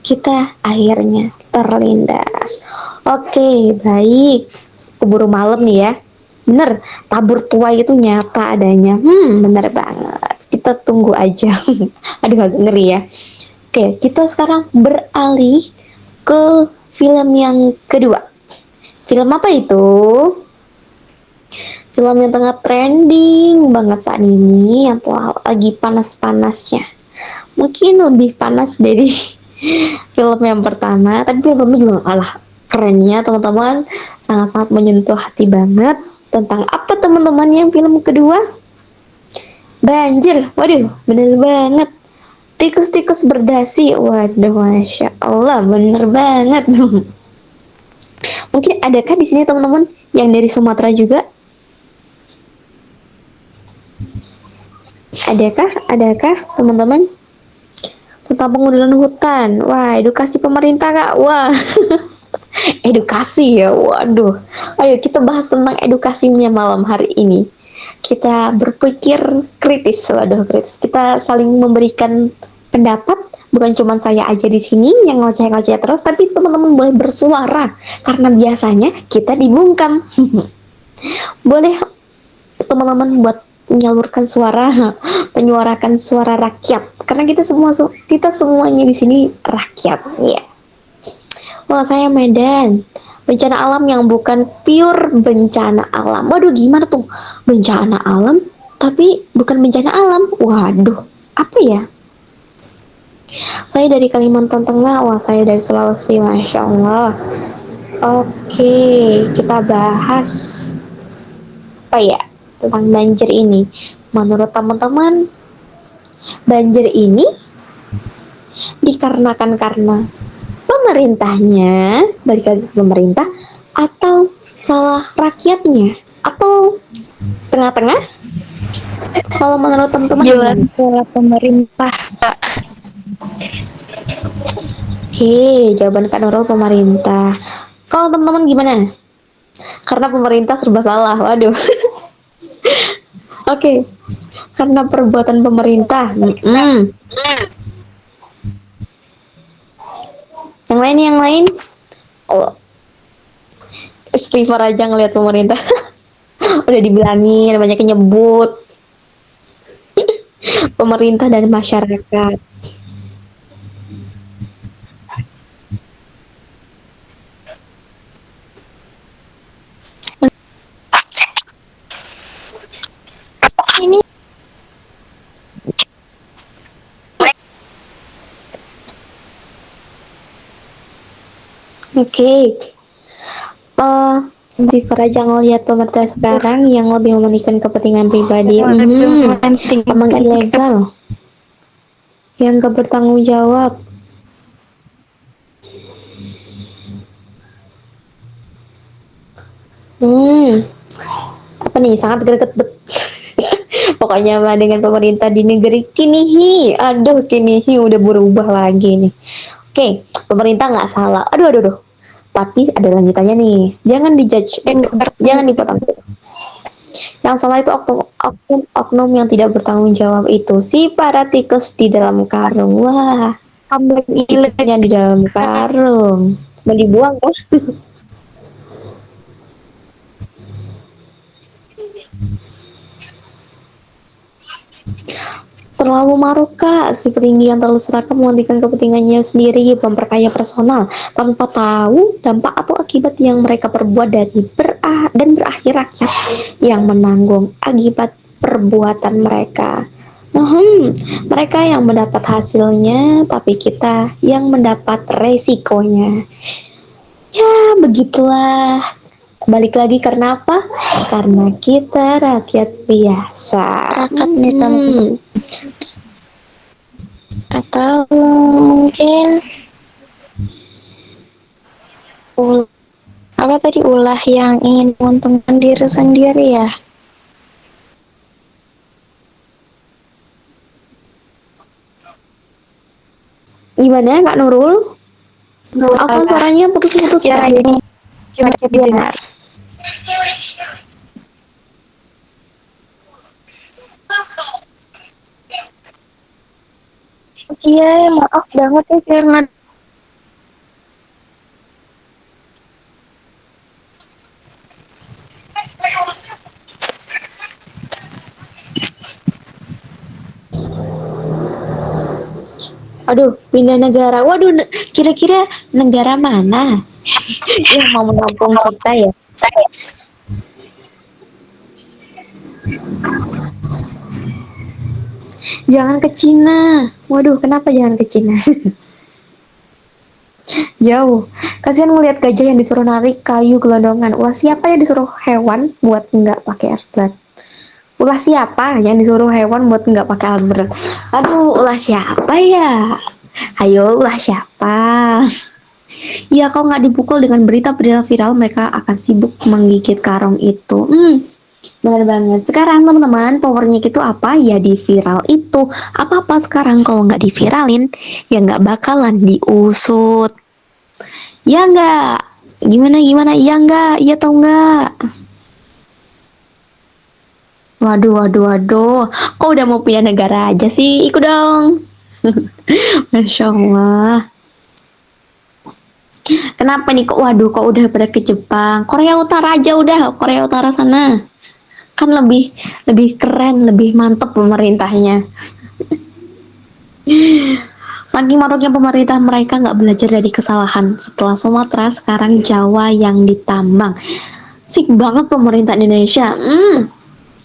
Speaker 6: kita akhirnya terlindas. Oke, baik, keburu malam nih ya. Bener, tabur tuai itu nyata adanya. Bener banget. Kita tunggu aja. Aduh, agak ngeri ya. Oke, kita sekarang beralih ke film yang kedua. Film apa itu? Film yang tengah trending banget saat ini, yang telah lagi panas-panasnya. Mungkin lebih panas dari film yang pertama, tapi filmnya juga gak kalah kerennya teman-teman. Sangat-sangat menyentuh hati banget. Tentang apa teman-teman yang film kedua? Banjir. Waduh, bener banget. Tikus-tikus berdasi. Waduh, Masya Allah, bener banget. Mungkin adakah di sini teman-teman yang dari Sumatera juga? Adakah teman-teman? Tentang pengundulan hutan. Wah, edukasi pemerintah kak. Wah. Edukasi ya, waduh. Ayo kita bahas tentang edukasinya malam hari ini. Kita berpikir kritis, waduh kritis. Kita saling memberikan pendapat, bukan cuma saya aja di sini yang ngoceh-ngoceh terus, tapi teman-teman boleh bersuara karena biasanya kita dibungkam. Boleh teman-teman buat menyalurkan suara, menyuarakan suara rakyat. Karena kita semuanya di sini rakyat, ya. Wah, saya Medan. Bencana alam yang bukan pure bencana alam. Waduh, gimana tuh? Bencana alam, tapi bukan bencana alam. Waduh, apa ya? Saya dari Kalimantan Tengah. Wah, saya dari Sulawesi. Masya Allah. Oke, kita bahas apa ya tentang banjir ini. Menurut teman-teman, banjir ini dikarenakan karena pemerintahnya, balik lagi ke pemerintah, atau salah rakyatnya, atau tengah-tengah? Kalau menurut teman-teman
Speaker 3: Jelas
Speaker 6: gimana?
Speaker 3: salah pemerintah.
Speaker 6: Oke, jawaban Kak Nurul pemerintah. Kalau teman-teman gimana? Karena pemerintah serba salah, waduh. Oke, karena perbuatan pemerintah. Yang lain. Oh, istighfar aja ngelihat pemerintah. Udah dibilangin, banyak yang nyebut pemerintah dan masyarakat. Ini oke. Istighfar aja ngelihat pemerintah sekarang yang lebih mementingkan kepentingan pribadi. Emang ilegal. Yang gak bertanggung jawab. Apa nih? Sangat greget bet. Pokoknya mah dengan pemerintah di negeri Kinihi. Aduh, Kinihi udah berubah lagi nih. Oke, pemerintah nggak salah. Aduh. Tapi ada lanjutannya nih. Jangan dijudge, jangan dipotong. Yang salah itu oknum yang tidak bertanggung jawab itu si para tikus di dalam karung. Wah, iliknya di dalam karung. Mau dibuang kan? Terlalu marukah si petinggi yang terlalu serakah mementingkan kepentingannya sendiri, memperkaya personal tanpa tahu dampak atau akibat yang mereka perbuat dan berakhir rakyat yang menanggung akibat perbuatan mereka. Mereka yang mendapat hasilnya, tapi kita yang mendapat resikonya. Ya, begitulah. Balik lagi karena apa? Karena kita rakyat biasa.
Speaker 3: Atau mungkin apa tadi, ulah yang ingin menguntungkan diri sendiri ya.
Speaker 6: Gimana Kak Nurul? Apa suaranya putus-putus
Speaker 3: Ya, ini cuma didengar. Iya, maaf banget ya karena
Speaker 6: Aduh, pindah negara. Waduh, kira-kira negara mana yang mau menampung kita ya? Jangan ke Cina. Waduh, kenapa jangan ke Cina? Jauh. Kasihan ngelihat gajah yang disuruh narik kayu gelondongan. Ulah siapa yang disuruh hewan buat nggak pakai alat berat? Ulah siapa yang disuruh hewan buat nggak pakai alat berat? Aduh, ulah siapa ya? Ayo, ulah siapa? Ya, kalau nggak dipukul dengan berita-berita viral, mereka akan sibuk menggigit karung itu. Benar banget. Sekarang teman-teman, powernya itu apa? Ya di viral itu. Apa-apa sekarang kalau nggak diviralin, ya nggak bakalan diusut. Ya nggak? Gimana? Iya nggak? Iya atau nggak? Waduh. Kok udah mau pindah negara aja sih? Ikut dong. Masya Allah. Kenapa nih kok? Waduh, kok udah pada ke Jepang? Korea Utara aja udah. Korea Utara sana. Kan lebih lebih keren, lebih mantep pemerintahnya. Saking maruknya pemerintah, mereka nggak belajar dari kesalahan. Setelah Sumatera, sekarang Jawa yang ditambang. Sik banget pemerintah Indonesia.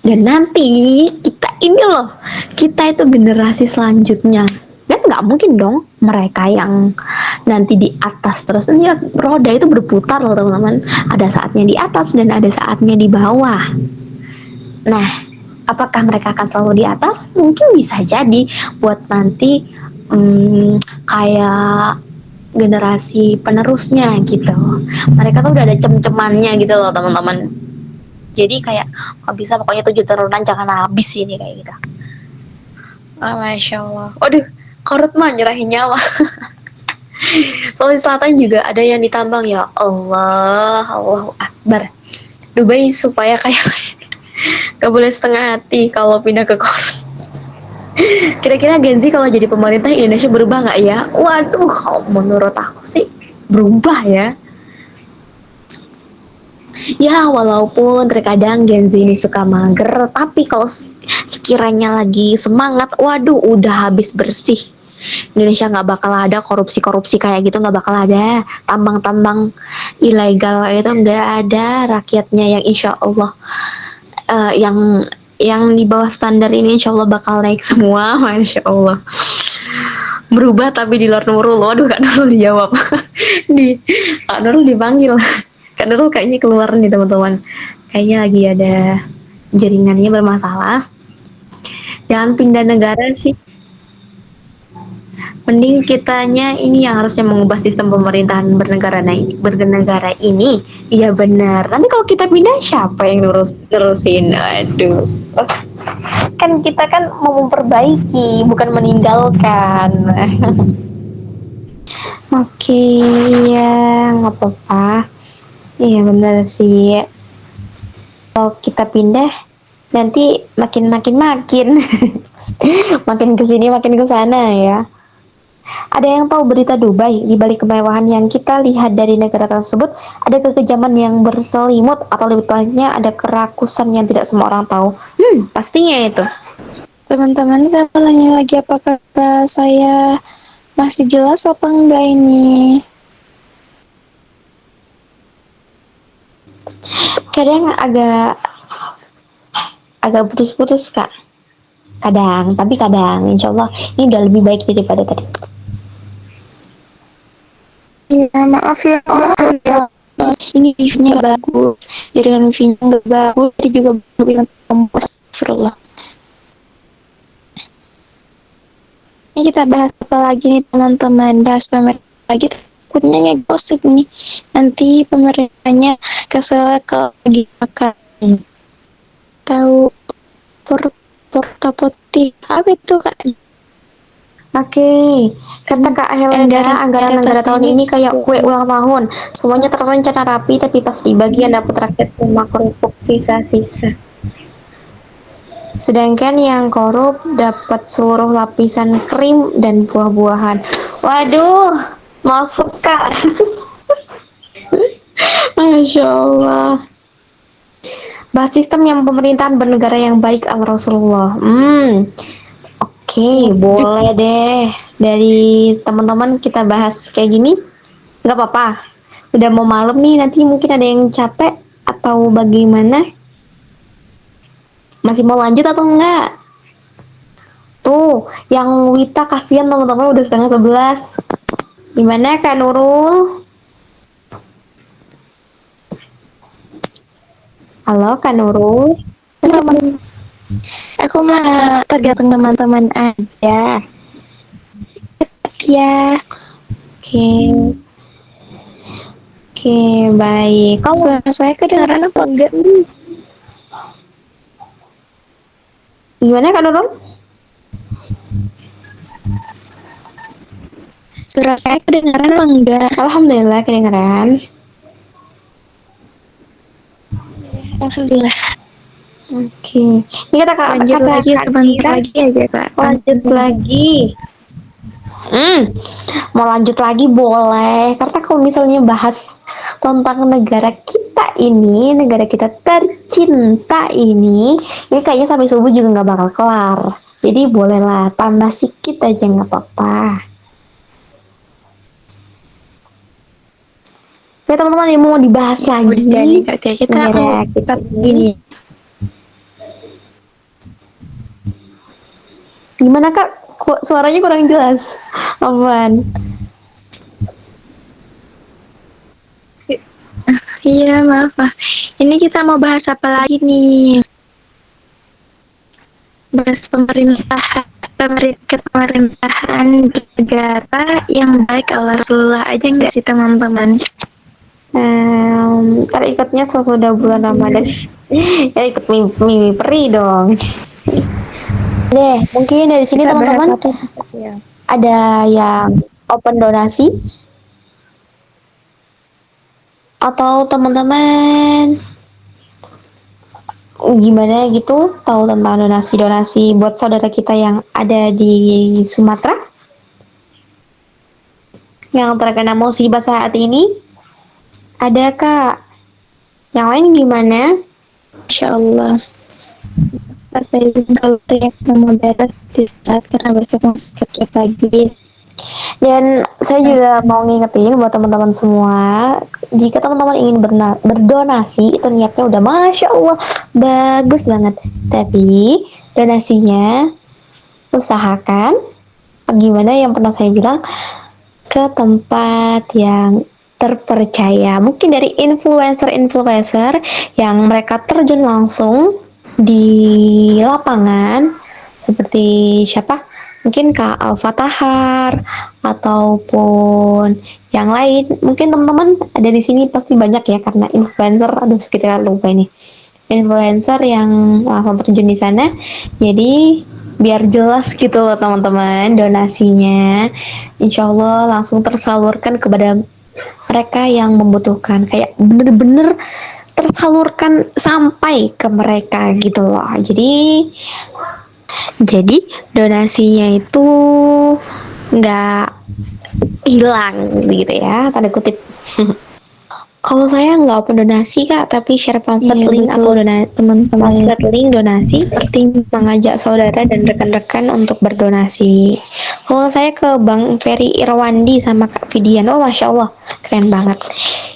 Speaker 6: Dan nanti kita ini loh, kita itu generasi selanjutnya. Kan nggak mungkin dong mereka yang nanti di atas terus. Nanti roda itu berputar loh teman-teman. Ada saatnya di atas dan ada saatnya di bawah. Nah, apakah mereka akan selalu di atas? Mungkin bisa jadi buat nanti kayak generasi penerusnya gitu. Mereka tuh udah ada cem-cemannya gitu loh teman-teman. Jadi kayak kok bisa pokoknya 7 turunan jangan habis ini kayak gitu. Masya Allah. Waduh, Korut mah nyerahin nyawa. Sulawesi Selatan juga ada yang ditambang ya Allah, Allahu Akbar. Dubai supaya kayak gak boleh setengah hati kalau pindah ke Korut. Kira-kira Gen Z kalau jadi pemerintah Indonesia berubah nggak ya? Waduh, kalau menurut aku sih berubah ya. Ya, walaupun terkadang Gen Z ini suka mager, tapi kalau sekiranya lagi semangat, waduh, udah habis bersih. Indonesia nggak bakal ada korupsi-korupsi kayak gitu, nggak bakal ada tambang-tambang ilegal itu nggak ada. Rakyatnya yang insya Allah yang di bawah standar ini insya Allah bakal naik semua, masya Allah. Berubah tapi di luar Nurul. Waduh, Kak Nurul dijawab. Kak Nurul dipanggil. Kak Nurul kayaknya keluar nih teman-teman. Kayaknya lagi ada jaringannya bermasalah. Jangan pindah negara sih. Mending kitanya ini yang harusnya mengubah sistem pemerintahan bernegara ini. Iya benar. Nanti kalau kita pindah siapa yang ngurusin? Aduh. Kan kita kan mau memperbaiki, bukan meninggalkan. Oke, ya nggak apa-apa. Iya benar sih. Kalau kita pindah nanti makin makin kesini makin kesana ya. Ada yang tahu berita Dubai? Di balik kemewahan yang kita lihat dari negara tersebut, ada kekejaman yang berselimut atau lebih tepatnya ada kerakusan yang tidak semua orang tahu. Pastinya itu.
Speaker 3: Teman-teman, saya mau nanya lagi apakah saya masih jelas apa enggak ini?
Speaker 6: Kadang agak putus-putus kak. Tapi kadang insya Allah ini udah lebih baik daripada tadi.
Speaker 3: Iya, maaf ya, ini view-nya gak bagus. Jaringan view-nya gak bagus, jadi juga bilang astagfirullah. Ini kita bahas apa lagi nih teman-teman? Bahas pemerintah lagi, takutnya ngegosip nih. Nanti pemerintahnya kesel ke lagi makan. Tahu porta putih apa itu kan?
Speaker 6: Oke, kata Kak Helga, anggaran negara tahun ini kayak kue ulang tahun. Semuanya terencana rapi, tapi pas di bagian dapat rakyat cuma kerupuk sisa-sisa. Sedangkan yang korup dapat seluruh lapisan krim dan buah-buahan. Waduh, masuk Kak. Masya Allah. Bahas sistem yang pemerintahan bernegara yang baik ala Rasulullah. Oke, boleh deh. Dari teman-teman kita bahas kayak gini, nggak apa-apa. Udah mau malam nih, nanti mungkin ada yang capek atau bagaimana? Masih mau lanjut atau enggak? Tuh, yang Wita kasihan teman-teman udah setengah 11. Gimana Kak Nurul? Halo Kak Nurul.
Speaker 3: Aku mah tergantung teman-teman aja. Ya.
Speaker 6: Oke, baik.
Speaker 3: Suara saya kedengaran apa enggak?
Speaker 6: Gimana Kak Nurul?
Speaker 3: Suara saya kedengaran apa enggak?
Speaker 6: Alhamdulillah kedengaran. Alhamdulillah. Oke. Ini
Speaker 3: Lanjut lagi
Speaker 6: Kak
Speaker 3: sebentar
Speaker 6: Dira,
Speaker 3: lagi aja Kak.
Speaker 6: lanjut lagi. Mau lanjut lagi boleh. Karena kalau misalnya bahas tentang negara kita ini, negara kita tercinta ini kayaknya sampai subuh juga nggak bakal kelar. Jadi bolehlah tambah sedikit aja nggak apa-apa. Oke teman-teman, yang mau dibahas lagi
Speaker 3: Udah nih Kak Tia, kita
Speaker 6: negara
Speaker 3: mau
Speaker 6: kita
Speaker 3: tetap
Speaker 6: ini.
Speaker 3: gini.
Speaker 6: Gimana Kak? Kok suaranya kurang jelas? Apaan?
Speaker 3: Iya maaf. Ini kita mau bahas apa lagi nih? Bahas pemerintahan negara yang baik Allah Rasulullah aja nggak sih teman-teman?
Speaker 6: Terikutnya sesudah bulan Ramadan. Ya ikut mimi peri dong. Deh, mungkin dari sini
Speaker 3: Kita bahas
Speaker 6: teman-teman
Speaker 3: apa ya?
Speaker 6: ada yang open donasi atau teman-teman gimana gitu tahu tentang donasi-donasi buat saudara kita yang ada di Sumatera yang terkena musibah saat ini? Ada Kak? Yang lain gimana?
Speaker 3: Insya Allah. Saya izin kalau proyek mau beres istirahat karena besok masuk kerja pagi.
Speaker 6: Dan saya juga mau ngingetin buat teman-teman semua, jika teman-teman ingin berdonasi, itu niatnya udah Masya Allah, bagus banget. Tapi donasinya usahakan, gimana yang pernah saya bilang, ke tempat yang terpercaya. Mungkin dari influencer-influencer yang mereka terjun langsung di lapangan, seperti siapa? Mungkin Kak Al-Fatahar ataupun yang lain. Mungkin teman-teman ada di sini pasti banyak ya karena influencer. Aduh, kita lupa ini. Influencer yang langsung terjun di sana. Jadi biar jelas gitu loh teman-teman donasinya. Insya Allah langsung tersalurkan kepada mereka yang membutuhkan. Kayak bener-bener tersalurkan sampai ke mereka gitu loh. Jadi donasinya itu nggak hilang gitu ya, tanda kutip. Kalau saya nggak open donasi Kak, tapi share pamflet link atau pamflet link donasi seperti mengajak saudara dan rekan-rekan untuk berdonasi. Kalau saya ke Bang Ferry Irwandi sama Kak Vidian, oh Masya Allah, keren banget.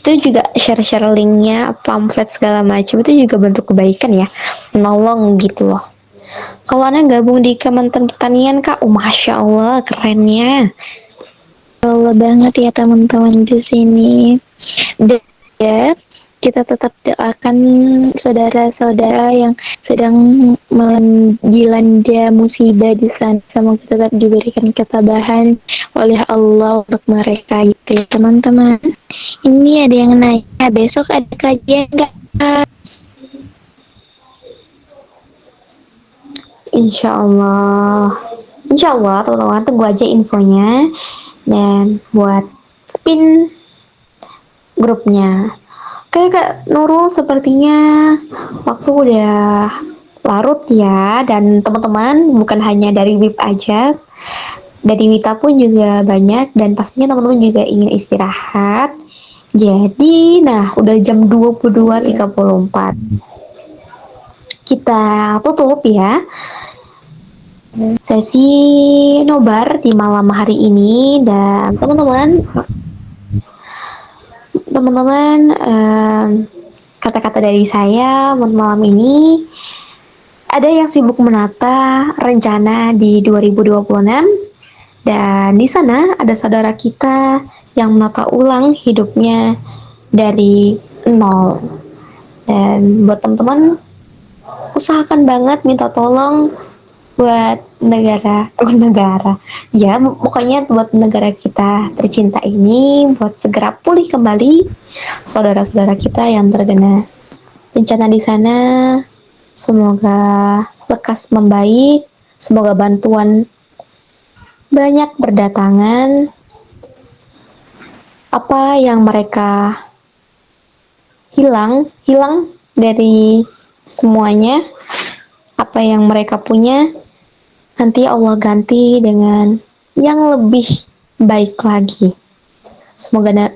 Speaker 6: Itu juga share-share linknya, pamflet segala macam, itu juga bentuk kebaikan ya, menolong gitu loh. Kalau Anda gabung di Kementerian Pertanian Kak, oh Masya Allah, kerennya.
Speaker 3: Allah banget ya teman-teman di sini. Dan ya, kita tetap doakan saudara-saudara yang sedang dilanda musibah di sana. Semoga tetap diberikan ketabahan oleh Allah untuk mereka gitu ya teman-teman. Ini ada yang nanya, besok ada kajian nggak?
Speaker 6: Insya Allah teman-teman tunggu aja infonya dan buat pin grupnya. Oke Kak Nurul, sepertinya waktu udah larut ya, dan teman-teman bukan hanya dari WIP aja, dari Wita pun juga banyak, dan pastinya teman-teman juga ingin istirahat. Jadi nah udah jam 22.34, kita tutup ya sesi nobar di malam hari ini. Dan teman-teman kata-kata dari saya malam ini, ada yang sibuk menata rencana di 2026, dan di sana ada saudara kita yang menata ulang hidupnya dari nol. Dan buat teman-teman, usahakan banget minta tolong buat negara ya, pokoknya buat negara kita tercinta ini, buat segera pulih kembali saudara-saudara kita yang terkena bencana di sana. Semoga lekas membaik, semoga bantuan banyak berdatangan. Apa yang mereka hilang dari semuanya. Apa yang mereka punya nanti Allah ganti dengan yang lebih baik lagi. Semoga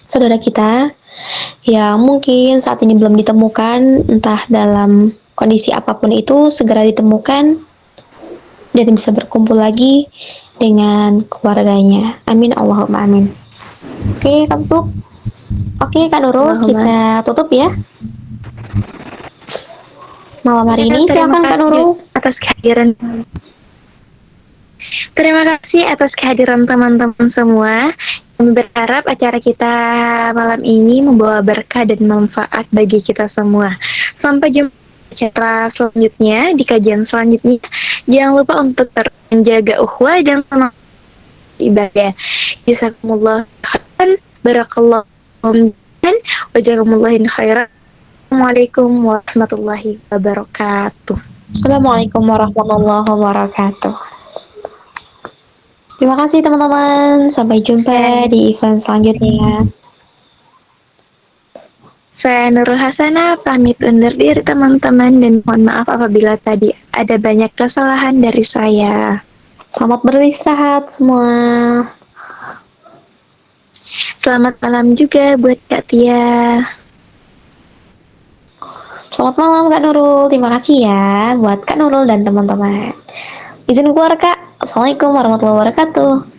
Speaker 6: saudara kita yang mungkin saat ini belum ditemukan, entah dalam kondisi apapun itu, segera ditemukan dan bisa berkumpul lagi dengan keluarganya. Amin Allahumma amin. Oke, Kak tutup. Oke, Kak Nurul, kita tutup ya. Malam hari ini silakan Kak Nurul.
Speaker 3: Atas kehadiran. Terima kasih atas kehadiran teman-teman semua. Kami berharap acara kita malam ini membawa berkah dan manfaat bagi kita semua. Sampai jumpa di acara selanjutnya, di kajian selanjutnya. Jangan lupa untuk menjaga ukhuwah dan semangat ibadah. Jazakumullah khairan, barakallahu wa jazakumullahu khairan. Assalamualaikum warahmatullahi wabarakatuh.
Speaker 6: Assalamualaikum warahmatullahi wabarakatuh. Terima kasih teman-teman. Sampai jumpa di event selanjutnya.
Speaker 3: Saya Nurul Hasanah, pamit undur diri teman-teman dan mohon maaf apabila tadi ada banyak kesalahan dari saya.
Speaker 6: Selamat beristirahat semua.
Speaker 3: Selamat malam juga buat Kak Tia.
Speaker 6: Selamat malam Kak Nurul. Terima kasih ya buat Kak Nurul dan teman-teman. Izin keluar Kak. Assalamualaikum warahmatullahi wabarakatuh.